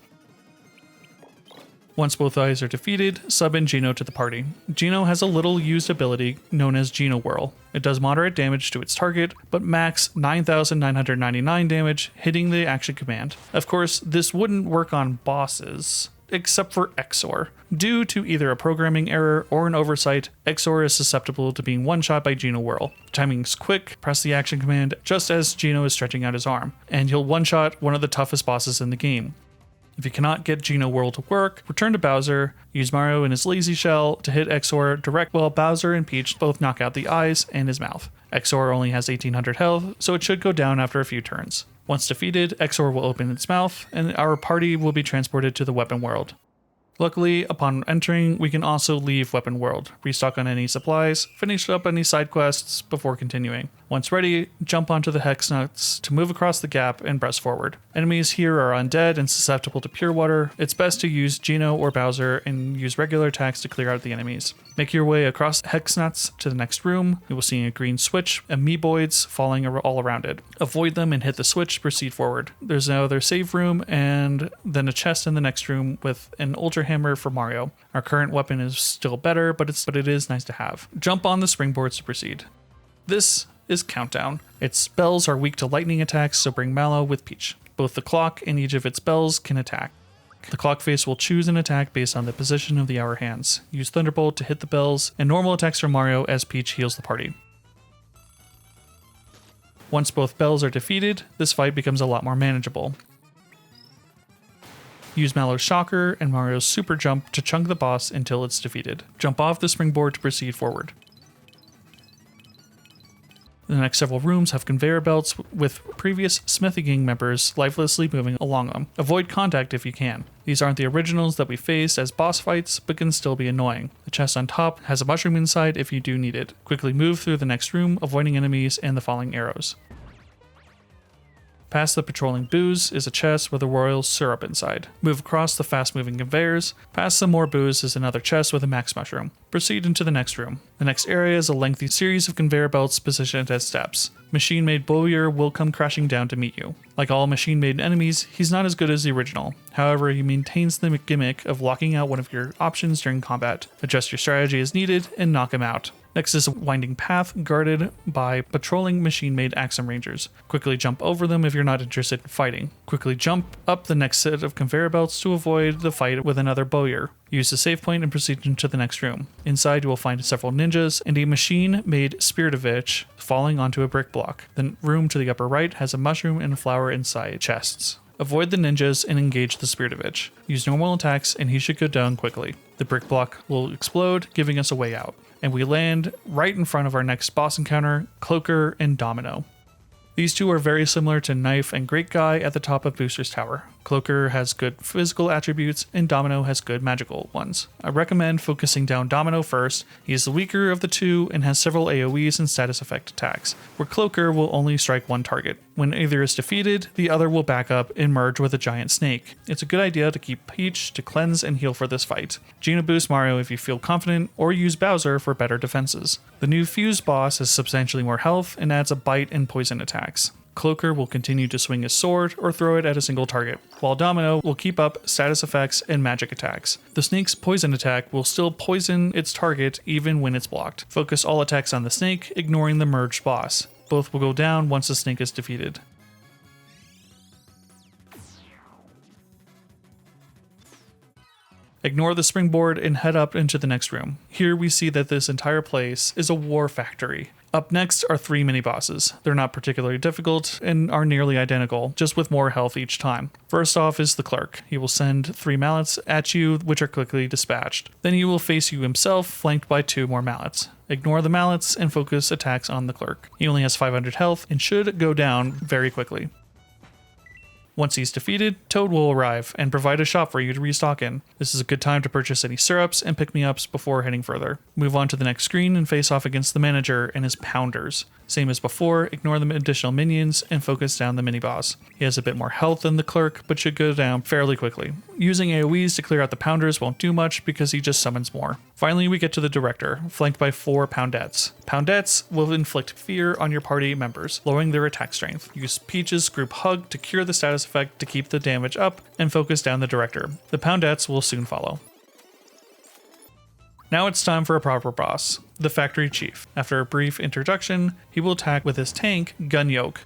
Once both eyes are defeated, sub in Geno to the party. Geno has a little used ability known as Geno Whirl. It does moderate damage to its target, but max 9,999 damage, hitting the action command. Of course, this wouldn't work on bosses, except for Exor. Due to either a programming error or an oversight, Exor is susceptible to being one-shot by Geno Whirl. Timing's quick, press the action command just as Geno is stretching out his arm, and he'll one-shot one of the toughest bosses in the game. If you cannot get Geno Whirl to work, return to Bowser, use Mario in his Lazy Shell to hit Exor direct while Bowser and Peach both knock out the eyes and his mouth. Exor only has 1800 health, so it should go down after a few turns. Once defeated, Exor will open its mouth, and our party will be transported to the Weapon World. Luckily, upon entering, we can also leave Weapon World, restock on any supplies, finish up any side quests before continuing. Once ready, jump onto the hex nuts to move across the gap and press forward. Enemies here are undead and susceptible to pure water. It's best to use Geno or Bowser and use regular attacks to clear out the enemies. Make your way across hex nuts to the next room. You will see a green switch, amoeboids falling all around it. Avoid them and hit the switch to proceed forward. There's another save room and then a chest in the next room with an Ultra Hammer for Mario. Our current weapon is still better, but it is nice to have. Jump on the springboards to proceed. This is Countdown. Its spells are weak to lightning attacks, so bring Mallow with Peach. Both the clock and each of its bells can attack. The clock face will choose an attack based on the position of the hour hands. Use Thunderbolt to hit the bells, and normal attacks from Mario as Peach heals the party. Once both bells are defeated, this fight becomes a lot more manageable. Use Mallow's Shocker and Mario's Super Jump to chunk the boss until it's defeated. Jump off the springboard to proceed forward. The next several rooms have conveyor belts with previous Smithy Gang members lifelessly moving along them. Avoid contact if you can. These aren't the originals that we faced as boss fights, but can still be annoying. The chest on top has a mushroom inside if you do need it. Quickly move through the next room, avoiding enemies and the falling arrows. Past the patrolling booze is a chest with a royal syrup inside. Move across the fast-moving conveyors. Past some more booze is another chest with a max mushroom. Proceed into the next room. The next area is a lengthy series of conveyor belts positioned as steps. Machine-made Bowyer will come crashing down to meet you. Like all machine-made enemies, he's not as good as the original. However, he maintains the gimmick of locking out one of your options during combat. Adjust your strategy as needed and knock him out. Next is a winding path guarded by patrolling machine-made Axum Rangers. Quickly jump over them if you're not interested in fighting. Quickly jump up the next set of conveyor belts to avoid the fight with another Bowyer. Use the save point and proceed into the next room. Inside you will find several ninjas and a machine-made Spiritovich falling onto a brick block. The room to the upper right has a mushroom and a flower inside chests. Avoid the ninjas and engage the Spiritovich. Use normal attacks and he should go down quickly. The brick block will explode, giving us a way out. And we land right in front of our next boss encounter, Cloaker and Domino. These two are very similar to Knife and Great Guy at the top of Booster's Tower. Cloaker has good physical attributes and Domino has good magical ones. I recommend focusing down Domino first. He is the weaker of the two and has several AoEs and status effect attacks, where Cloaker will only strike one target. When either is defeated, the other will back up and merge with a giant snake. It's a good idea to keep Peach to cleanse and heal for this fight. Geno boost Mario if you feel confident, or use Bowser for better defenses. The new Fuse boss has substantially more health and adds a bite and poison attacks. Cloaker will continue to swing his sword or throw it at a single target, while Domino will keep up status effects and magic attacks. The snake's poison attack will still poison its target even when it's blocked. Focus all attacks on the snake, ignoring the merged boss. Both will go down once the snake is defeated. Ignore the springboard and head up into the next room. Here we see that this entire place is a war factory. Up next are 3 mini-bosses. They're not particularly difficult and are nearly identical, just with more health each time. First off is the Clerk. He will send 3 mallets at you, which are quickly dispatched. Then he will face you himself, flanked by 2 more mallets. Ignore the mallets and focus attacks on the Clerk. He only has 500 health and should go down very quickly. Once he's defeated, Toad will arrive and provide a shop for you to restock in. This is a good time to purchase any syrups and pick-me-ups before heading further. Move on to the next screen and face off against the manager and his pounders. Same as before, ignore the additional minions and focus down the mini-boss. He has a bit more health than the Clerk, but should go down fairly quickly. Using AoEs to clear out the pounders won't do much because he just summons more. Finally, we get to the Director, flanked by 4 Poundettes. Poundettes will inflict fear on your party members, lowering their attack strength. Use Peach's group hug to cure the status effect to keep the damage up, and focus down the Director. The Poundettes will soon follow. Now it's time for a proper boss, the Factory Chief. After a brief introduction, he will attack with his tank, Gun Yoke.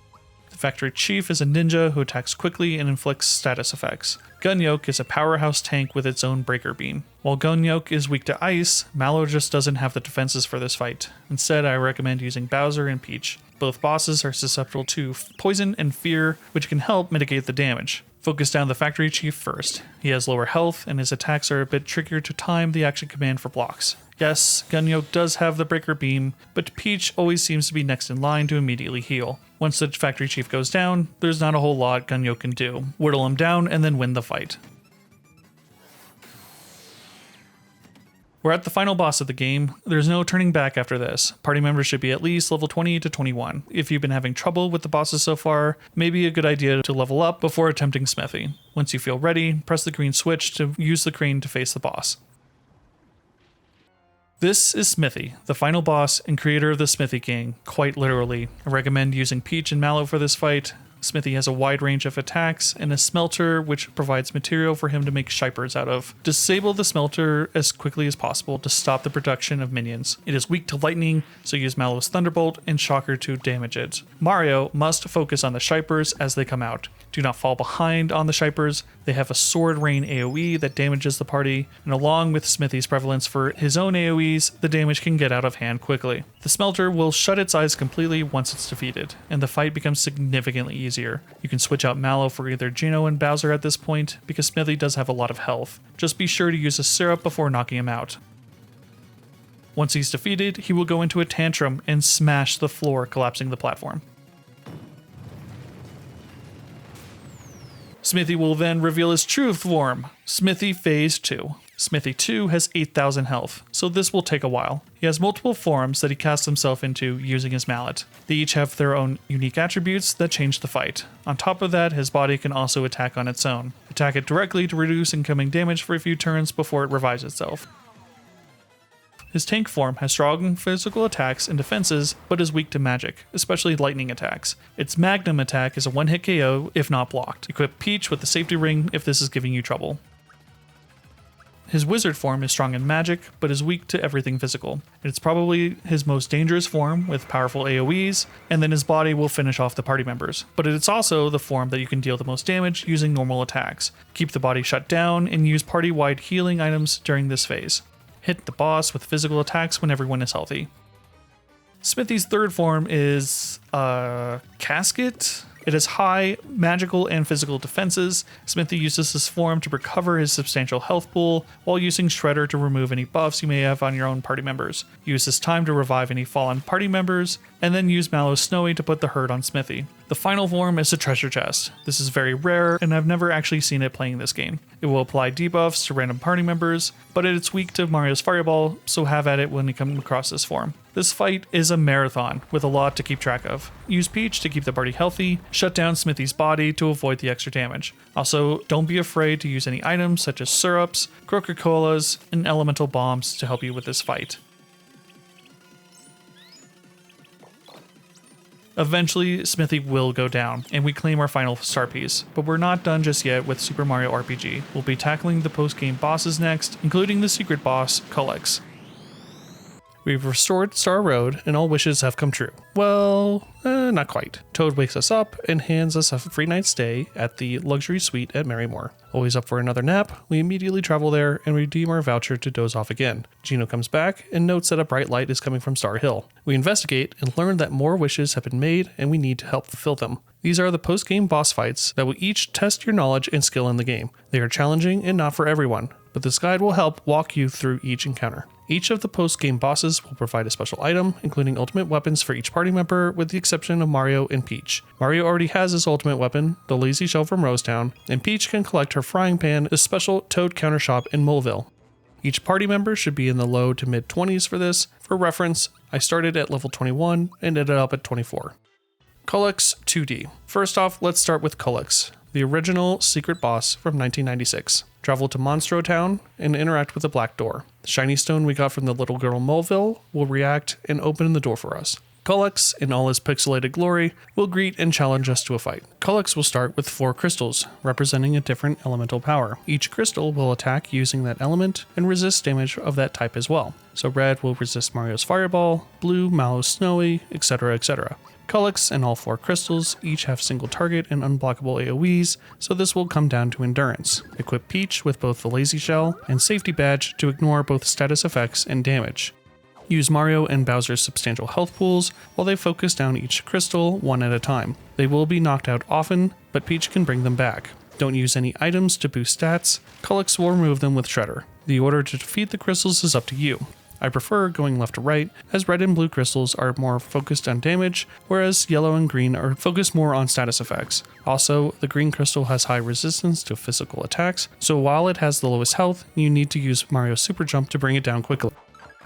The Factory Chief is a ninja who attacks quickly and inflicts status effects. Gun Yoke is a powerhouse tank with its own breaker beam. While Gun Yoke is weak to ice, Mallow just doesn't have the defenses for this fight. Instead, I recommend using Bowser and Peach. Both bosses are susceptible to poison and fear, which can help mitigate the damage. Focus down the Factory Chief first. He has lower health, and his attacks are a bit trickier to time the action command for blocks. Yes, Gun Yoke does have the breaker beam, but Peach always seems to be next in line to immediately heal. Once the Factory Chief goes down, there's not a whole lot Gun Yoke can do. Whittle him down and then win the fight. We're at the final boss of the game. There's no turning back after this. Party members should be at least level 20 to 21. If you've been having trouble with the bosses so far, maybe a good idea to level up before attempting Smithy. Once you feel ready, press the green switch to use the crane to face the boss. This is Smithy, the final boss and creator of the Smithy Gang, quite literally. I recommend using Peach and Mallow for this fight. Smithy has a wide range of attacks and a smelter which provides material for him to make shipers out of. Disable the smelter as quickly as possible to stop the production of minions. It is weak to lightning, so use Mallow's Thunderbolt and Shocker to damage it. Mario must focus on the shipers as they come out. Do not fall behind on the shipers. They have a Sword Rain AoE that damages the party, and along with Smithy's prevalence for his own AoEs, the damage can get out of hand quickly. The smelter will shut its eyes completely once it's defeated, and the fight becomes significantly easier. You can switch out Mallow for either Geno and Bowser at this point, because Smithy does have a lot of health. Just be sure to use a syrup before knocking him out. Once he's defeated, he will go into a tantrum and smash the floor, collapsing the platform. Smithy will then reveal his true form, Smithy Phase 2. Smithy 2 has 8,000 health, so this will take a while. He has multiple forms that he casts himself into using his mallet. They each have their own unique attributes that change the fight. On top of that, his body can also attack on its own. Attack it directly to reduce incoming damage for a few turns before it revives itself. His tank form has strong physical attacks and defenses, but is weak to magic, especially lightning attacks. Its magnum attack is a one-hit KO if not blocked. Equip Peach with the safety ring if this is giving you trouble. His wizard form is strong in magic, but is weak to everything physical. It's probably his most dangerous form with powerful AoEs, and then his body will finish off the party members. But it's also the form that you can deal the most damage using normal attacks. Keep the body shut down and use party-wide healing items during this phase. Hit the boss with physical attacks when everyone is healthy. Smithy's third form is Casket. It has high magical and physical defenses. Smithy uses this form to recover his substantial health pool while using Shredder to remove any buffs you may have on your own party members. Use this time to revive any fallen party members, and then use Mallow's Snowy to put the hurt on Smithy. The final form is a treasure chest. This is very rare, and I've never actually seen it playing this game. It will apply debuffs to random party members, but it's weak to Mario's Fireball, so have at it when you come across this form. This fight is a marathon with a lot to keep track of. Use Peach to keep the party healthy, shut down Smithy's body to avoid the extra damage. Also, don't be afraid to use any items such as syrups, Coca-Colas, and elemental bombs to help you with this fight. Eventually, Smithy will go down, and we claim our final star piece, but we're not done just yet with Super Mario RPG. We'll be tackling the post-game bosses next, including the secret boss, Cullix. We've restored Star Road, and all wishes have come true. Well, not quite. Toad wakes us up and hands us a free night's stay at the luxury suite at Merrymore. Always up for another nap, we immediately travel there and redeem our voucher to doze off again. Geno comes back and notes that a bright light is coming from Star Hill. We investigate and learn that more wishes have been made and we need to help fulfill them. These are the post-game boss fights that will each test your knowledge and skill in the game. They are challenging and not for everyone, but this guide will help walk you through each encounter. Each of the post-game bosses will provide a special item, including ultimate weapons for each party member, with the exception of Mario and Peach. Mario already has his ultimate weapon, the Lazy Shell from Rosetown, and Peach can collect her frying pan, the special Toad counter shop in Moleville. Each party member should be in the low to mid 20s for this. For reference, I started at level 21 and ended up at 24. Cullix 2D. First off, let's start with Cullix, the original secret boss from 1996. Travel to Monstro Town and interact with the Black Door. The shiny stone we got from the little girl Moleville will react and open the door for us. Cullix, in all his pixelated glory, will greet and challenge us to a fight. Cullix will start with 4 crystals, representing a different elemental power. Each crystal will attack using that element and resist damage of that type as well. So red will resist Mario's Fireball, blue Mallow's Snowy, etc, etc. Cullix and all 4 crystals each have single target and unblockable AoEs, so this will come down to endurance. Equip Peach with both the Lazy Shell and Safety Badge to ignore both status effects and damage. Use Mario and Bowser's substantial health pools while they focus down each crystal one at a time. They will be knocked out often, but Peach can bring them back. Don't use any items to boost stats. Cullix will remove them with Shredder. The order to defeat the crystals is up to you. I prefer going left to right, as red and blue crystals are more focused on damage, whereas yellow and green are focused more on status effects. Also, the green crystal has high resistance to physical attacks, so while it has the lowest health, you need to use Mario's super jump to bring it down quickly.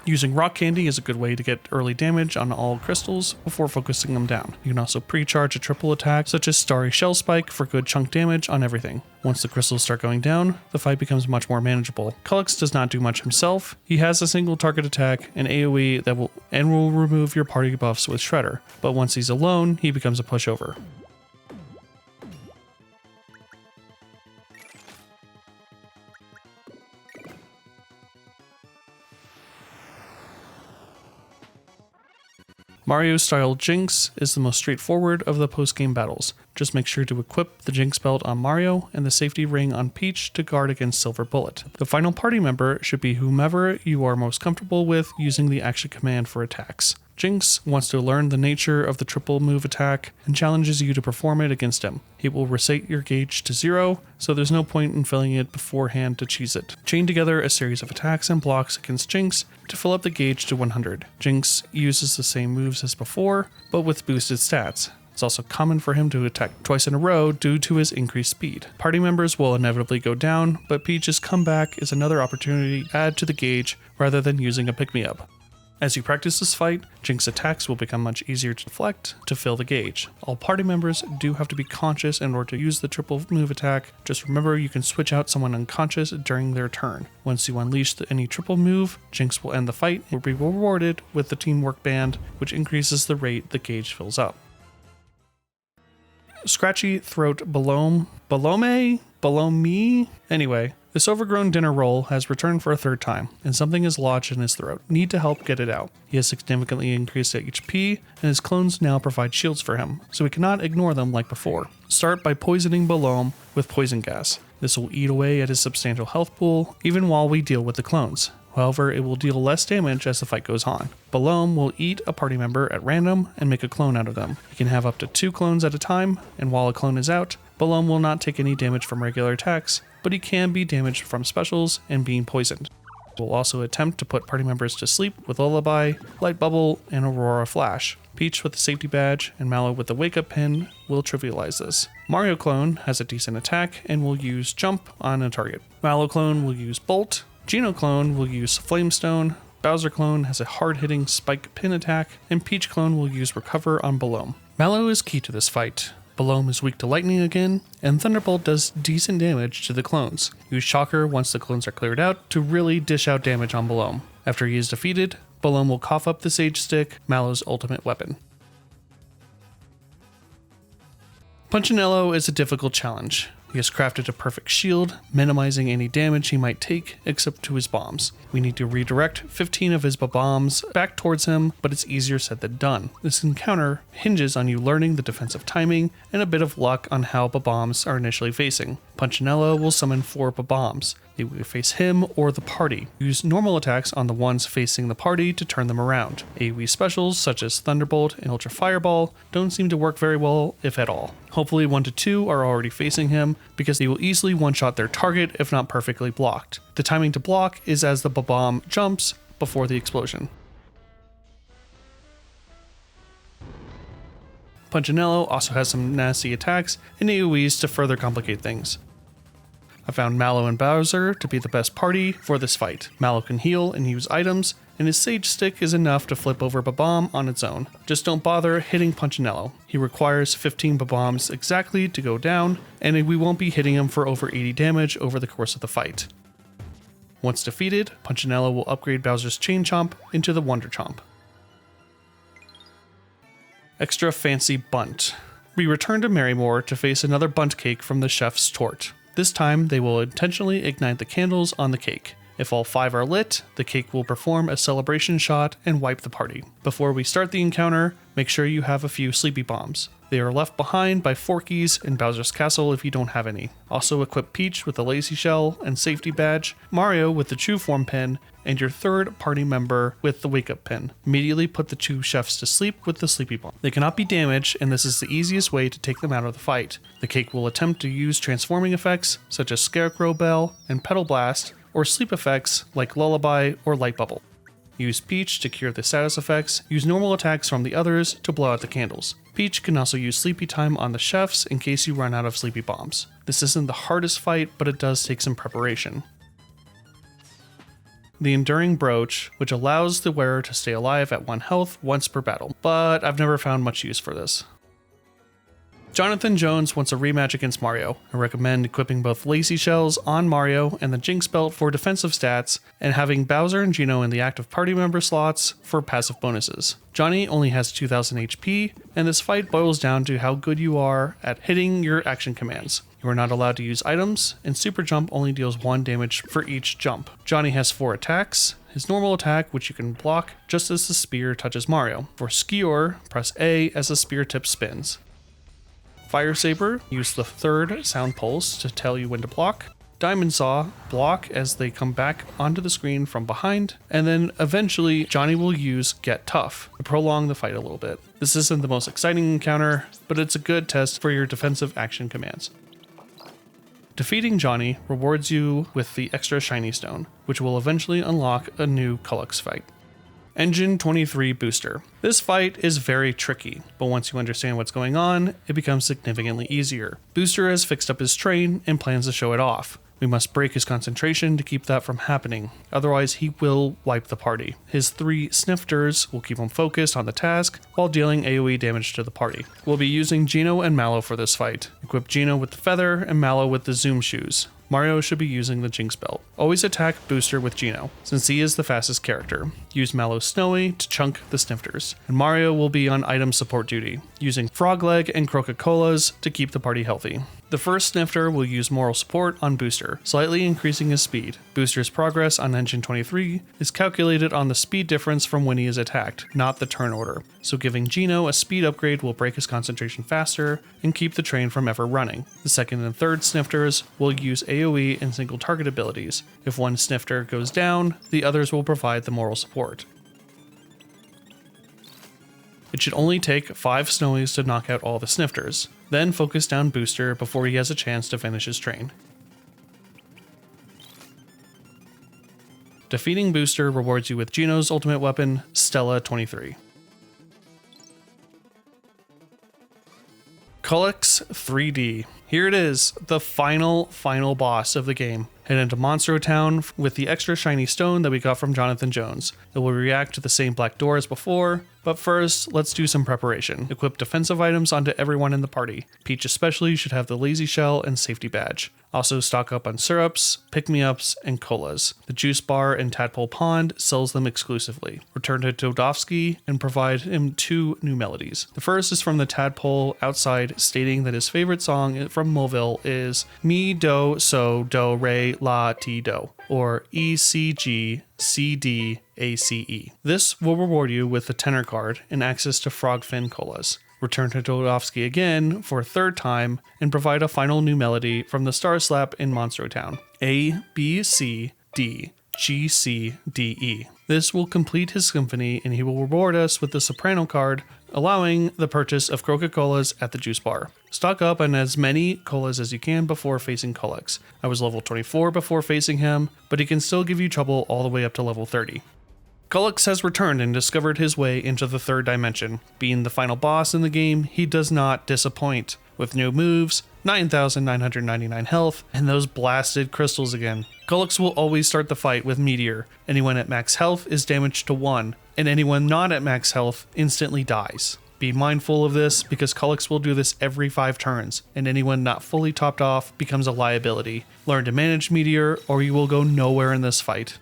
Using rock candy is a good way to get early damage on all crystals before focusing them down. You can also pre-charge a triple attack such as Starry Shell Spike for good chunk damage on everything. Once the crystals start going down, the fight becomes much more manageable. Cullix does not do much himself. He has a single target attack, an AoE that will remove your party buffs with Shredder, but once he's alone, he becomes a pushover. Mario-style Jinx is the most straightforward of the post-game battles. Just make sure to equip the Jinx belt on Mario and the safety ring on Peach to guard against Silver Bullet. The final party member should be whomever you are most comfortable with using the action command for attacks. Jinx wants to learn the nature of the triple move attack and challenges you to perform it against him. He will reset your gauge to 0, so there's no point in filling it beforehand to cheese it. Chain together a series of attacks and blocks against Jinx to fill up the gauge to 100. Jinx uses the same moves as before, but with boosted stats. It's also common for him to attack twice in a row due to his increased speed. Party members will inevitably go down, but Peach's comeback is another opportunity to add to the gauge rather than using a pick-me-up. As you practice this fight, Jinx attacks will become much easier to deflect to fill the gauge. All party members do have to be conscious in order to use the triple move attack. Just remember you can switch out someone unconscious during their turn. Once you unleash any triple move, Jinx will end the fight and will be rewarded with the teamwork band, which increases the rate the gauge fills up. Scratchy Throat Balome? Anyway, this overgrown dinner roll has returned for a third time, and something is lodged in his throat. Need to help get it out. He has significantly increased HP, and his clones now provide shields for him, so we cannot ignore them like before. Start by poisoning Balome with poison gas. This will eat away at his substantial health pool, even while we deal with the clones. However, it will deal less damage as the fight goes on. Balome will eat a party member at random and make a clone out of them. He can have up to 2 clones at a time, and while a clone is out, Balome will not take any damage from regular attacks, but he can be damaged from specials and being poisoned. He will also attempt to put party members to sleep with Lullaby, Light Bubble, and Aurora Flash. Peach with the safety badge and Mallow with the wake-up pin will trivialize this. Mario Clone has a decent attack and will use Jump on a target. Mallow Clone will use Bolt. Geno Clone will use Flamestone, Bowser Clone has a hard-hitting Spike Pin attack, and Peach Clone will use Recover on Balome. Mallow is key to this fight. Balome is weak to lightning again, and Thunderbolt does decent damage to the clones. Use Shocker once the clones are cleared out to really dish out damage on Balome. After he is defeated, Balome will cough up the Sage Stick, Mallow's ultimate weapon. Punchinello is a difficult challenge. He has crafted a perfect shield, minimizing any damage he might take except to his bombs. We need to redirect 15 of his bombs back towards him, but it's easier said than done. This encounter hinges on you learning the defensive timing and a bit of luck on how bombs are initially facing. Punchinello will summon 4 bombs. They will face him or the party. Use normal attacks on the ones facing the party to turn them around. AoE specials such as Thunderbolt and Ultra Fireball don't seem to work very well, if at all. Hopefully 1 to 2 are already facing him, because they will easily one-shot their target if not perfectly blocked. The timing to block is as the bomb jumps before the explosion. Punchinello also has some nasty attacks and AoEs to further complicate things. I found Mallow and Bowser to be the best party for this fight. Mallow can heal and use items, and his Sage Stick is enough to flip over Bob-omb on its own. Just don't bother hitting Punchinello. He requires 15 Bob-ombs exactly to go down, and we won't be hitting him for over 80 damage over the course of the fight. Once defeated, Punchinello will upgrade Bowser's Chain Chomp into the Wonder Chomp. Extra Fancy Bunt. We return to Marrymore to face another bunt cake from the chef's tort. This time, they will intentionally ignite the candles on the cake. If all 5 are lit, the cake will perform a celebration shot and wipe the party. Before we start the encounter, make sure you have a few sleepy bombs. They are left behind by Forky's in Bowser's Castle if you don't have any. Also equip Peach with the Lazy Shell and Safety Badge, Mario with the True Form pin, and your third party member with the Wake Up pin. Immediately put the 2 chefs to sleep with the Sleepy Bomb. They cannot be damaged, and this is the easiest way to take them out of the fight. The cake will attempt to use transforming effects such as Scarecrow Bell and Petal Blast, or sleep effects like Lullaby or Light Bubble. Use Peach to cure the status effects. Use normal attacks from the others to blow out the candles. Peach can also use Sleepy Time on the chefs in case you run out of Sleepy Bombs. This isn't the hardest fight, but it does take some preparation. The Enduring Brooch, which allows the wearer to stay alive at 1 health once per battle, but I've never found much use for this. Jonathan Jones wants a rematch against Mario. I recommend equipping both Lacy Shells on Mario and the Jinx Belt for defensive stats, and having Bowser and Geno in the active party member slots for passive bonuses. Johnny only has 2000 HP, and this fight boils down to how good you are at hitting your action commands. You are not allowed to use items, and Super Jump only deals 1 damage for each jump. Johnny has 4 attacks. His normal attack, which you can block just as the spear touches Mario. For Skewer, press A as the spear tip spins. Fire Saber, use the 3rd sound pulse to tell you when to block. Diamond Saw, block as they come back onto the screen from behind. And then eventually, Johnny will use Get Tough to prolong the fight a little bit. This isn't the most exciting encounter, but it's a good test for your defensive action commands. Defeating Johnny rewards you with the extra shiny stone, which will eventually unlock a new Cullux fight. Engine 23 Booster. This fight is very tricky, but once you understand what's going on, it becomes significantly easier. Booster has fixed up his train and plans to show it off. We must break his concentration to keep that from happening, otherwise he will wipe the party. His 3 snifters will keep him focused on the task while dealing AoE damage to the party. We'll be using Geno and Mallow for this fight. Equip Geno with the feather and Mallow with the zoom shoes. Mario should be using the Jinx Belt. Always attack Booster with Geno, since he is the fastest character. Use Mallow Snowy to chunk the snifters, and Mario will be on item support duty, using Frog Leg and Coca-Colas to keep the party healthy. The first snifter will use moral support on Booster, slightly increasing his speed. Booster's progress on Engine 23 is calculated on the speed difference from when he is attacked, not the turn order, so giving Geno a speed upgrade will break his concentration faster and keep the train from ever running. The second and third snifters will use AoE and single target abilities. If one snifter goes down, the others will provide the moral support. It should only take 5 Snowies to knock out all the snifters, then focus down Booster before he has a chance to finish his train. Defeating Booster rewards you with Geno's ultimate weapon, Stella 23. Cullux 3D. Here it is, the final boss of the game. Head into Monstro Town with the extra shiny stone that we got from Jonathan Jones. It will react to the same black door as before, but first, let's do some preparation. Equip defensive items onto everyone in the party. Peach especially should have the Lazy Shell and Safety Badge. Also stock up on syrups, pick-me-ups, and colas. The Juice Bar in Tadpole Pond sells them exclusively. Return to Dodovsky and provide him 2 new melodies. The first is from the Tadpole outside, stating that his favorite song from Moville is Mi Do So Do Re La Ti Do, or ECG CD ACE. This will reward you with the tenor card and access to Frogfin colas. Return to Dodovsky again for a 3rd time and provide a final new melody from the Star Slap in Monstro Town. A, B, C, D, G, C, D, E. This will complete his symphony and he will reward us with the soprano card, allowing the purchase of Coca-Colas at the Juice Bar. Stock up on as many colas as you can before facing Cullux. I was level 24 before facing him, but he can still give you trouble all the way up to level 30. Cullux has returned and discovered his way into the 3rd dimension. Being the final boss in the game, he does not disappoint. With new moves, 9,999 health, and those blasted crystals again. Cullux will always start the fight with Meteor. Anyone at max health is damaged to 1, and anyone not at max health instantly dies. Be mindful of this because Cullux will do this every 5 turns, and anyone not fully topped off becomes a liability. Learn to manage Meteor or you will go nowhere in this fight.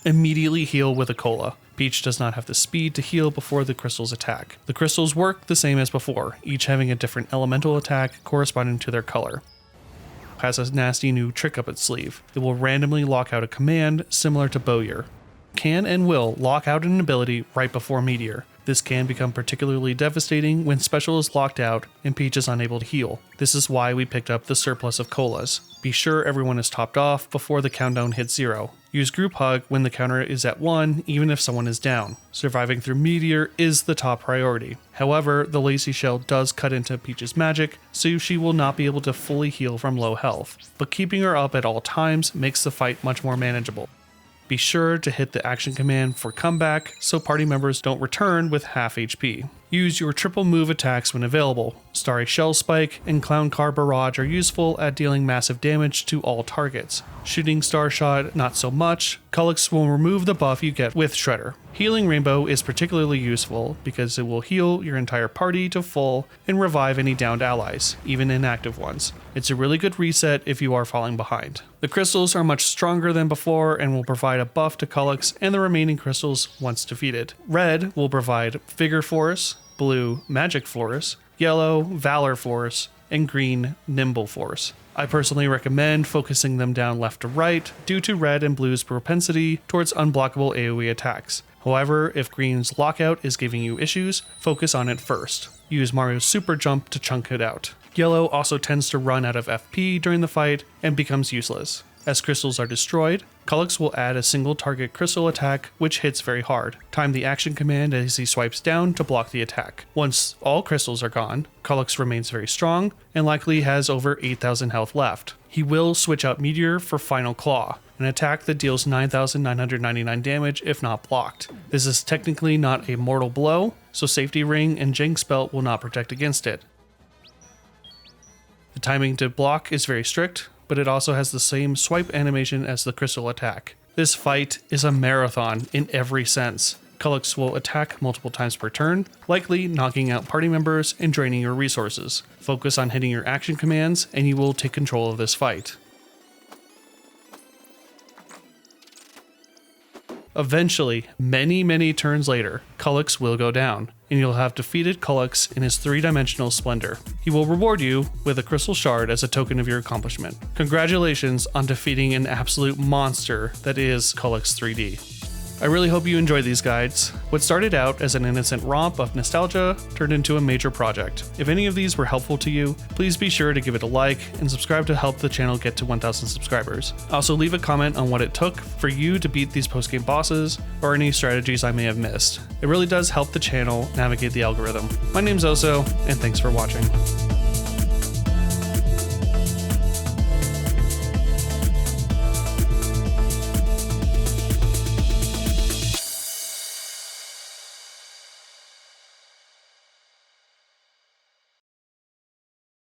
Immediately heal with a cola. Peach does not have the speed to heal before the crystals attack. The crystals work the same as before, each having a different elemental attack corresponding to their color. Has a nasty new trick up its sleeve. It will randomly lock out a command similar to Bowyer. Can and will lock out an ability right before Meteor. This can become particularly devastating when Special is locked out and Peach is unable to heal. This is why we picked up the surplus of colas. Be sure everyone is topped off before the countdown hits 0. Use Group Hug when the counter is at 1, even if someone is down. Surviving through Meteor is the top priority. However, the Lacy Shell does cut into Peach's magic, so she will not be able to fully heal from low health. But keeping her up at all times makes the fight much more manageable. Be sure to hit the action command for comeback so party members don't return with half HP. Use your triple move attacks when available. Starry Shell Spike and Clown Car Barrage are useful at dealing massive damage to all targets. Shooting Star Shot, not so much. Cullix will remove the buff you get with Shredder. Healing Rainbow is particularly useful because it will heal your entire party to full and revive any downed allies, even inactive ones. It's a really good reset if you are falling behind. The crystals are much stronger than before and will provide a buff to Cullix and the remaining crystals once defeated. Red will provide Vigor Force, blue Magic Force, yellow Valor Force, and green Nimble Force. I personally recommend focusing them down left to right due to red and blue's propensity towards unblockable AoE attacks. However, if green's lockout is giving you issues, focus on it first. Use Mario's super jump to chunk it out. Yellow also tends to run out of FP during the fight and becomes useless. As crystals are destroyed, Cullix will add a single target crystal attack which hits very hard. Time the action command as he swipes down to block the attack. Once all crystals are gone, Cullix remains very strong and likely has over 8,000 health left. He will switch out Meteor for Final Claw, an attack that deals 9,999 damage if not blocked. This is technically not a mortal blow, so Safety Ring and Jinx Belt will not protect against it. The timing to block is very strict, but it also has the same swipe animation as the crystal attack. This fight is a marathon in every sense. Cullix will attack multiple times per turn, likely knocking out party members and draining your resources. Focus on hitting your action commands and you will take control of this fight. Eventually, many turns later, Cullix will go down, and you'll have defeated Cullix in his 3-dimensional splendor. He will reward you with a crystal shard as a token of your accomplishment. Congratulations on defeating an absolute monster that is Cullix 3D. I really hope you enjoyed these guides. What started out as an innocent romp of nostalgia turned into a major project. If any of these were helpful to you, please be sure to give it a like and subscribe to help the channel get to 1,000 subscribers. Also leave a comment on what it took for you to beat these post-game bosses or any strategies I may have missed. It really does help the channel navigate the algorithm. My name's Oso, and thanks for watching.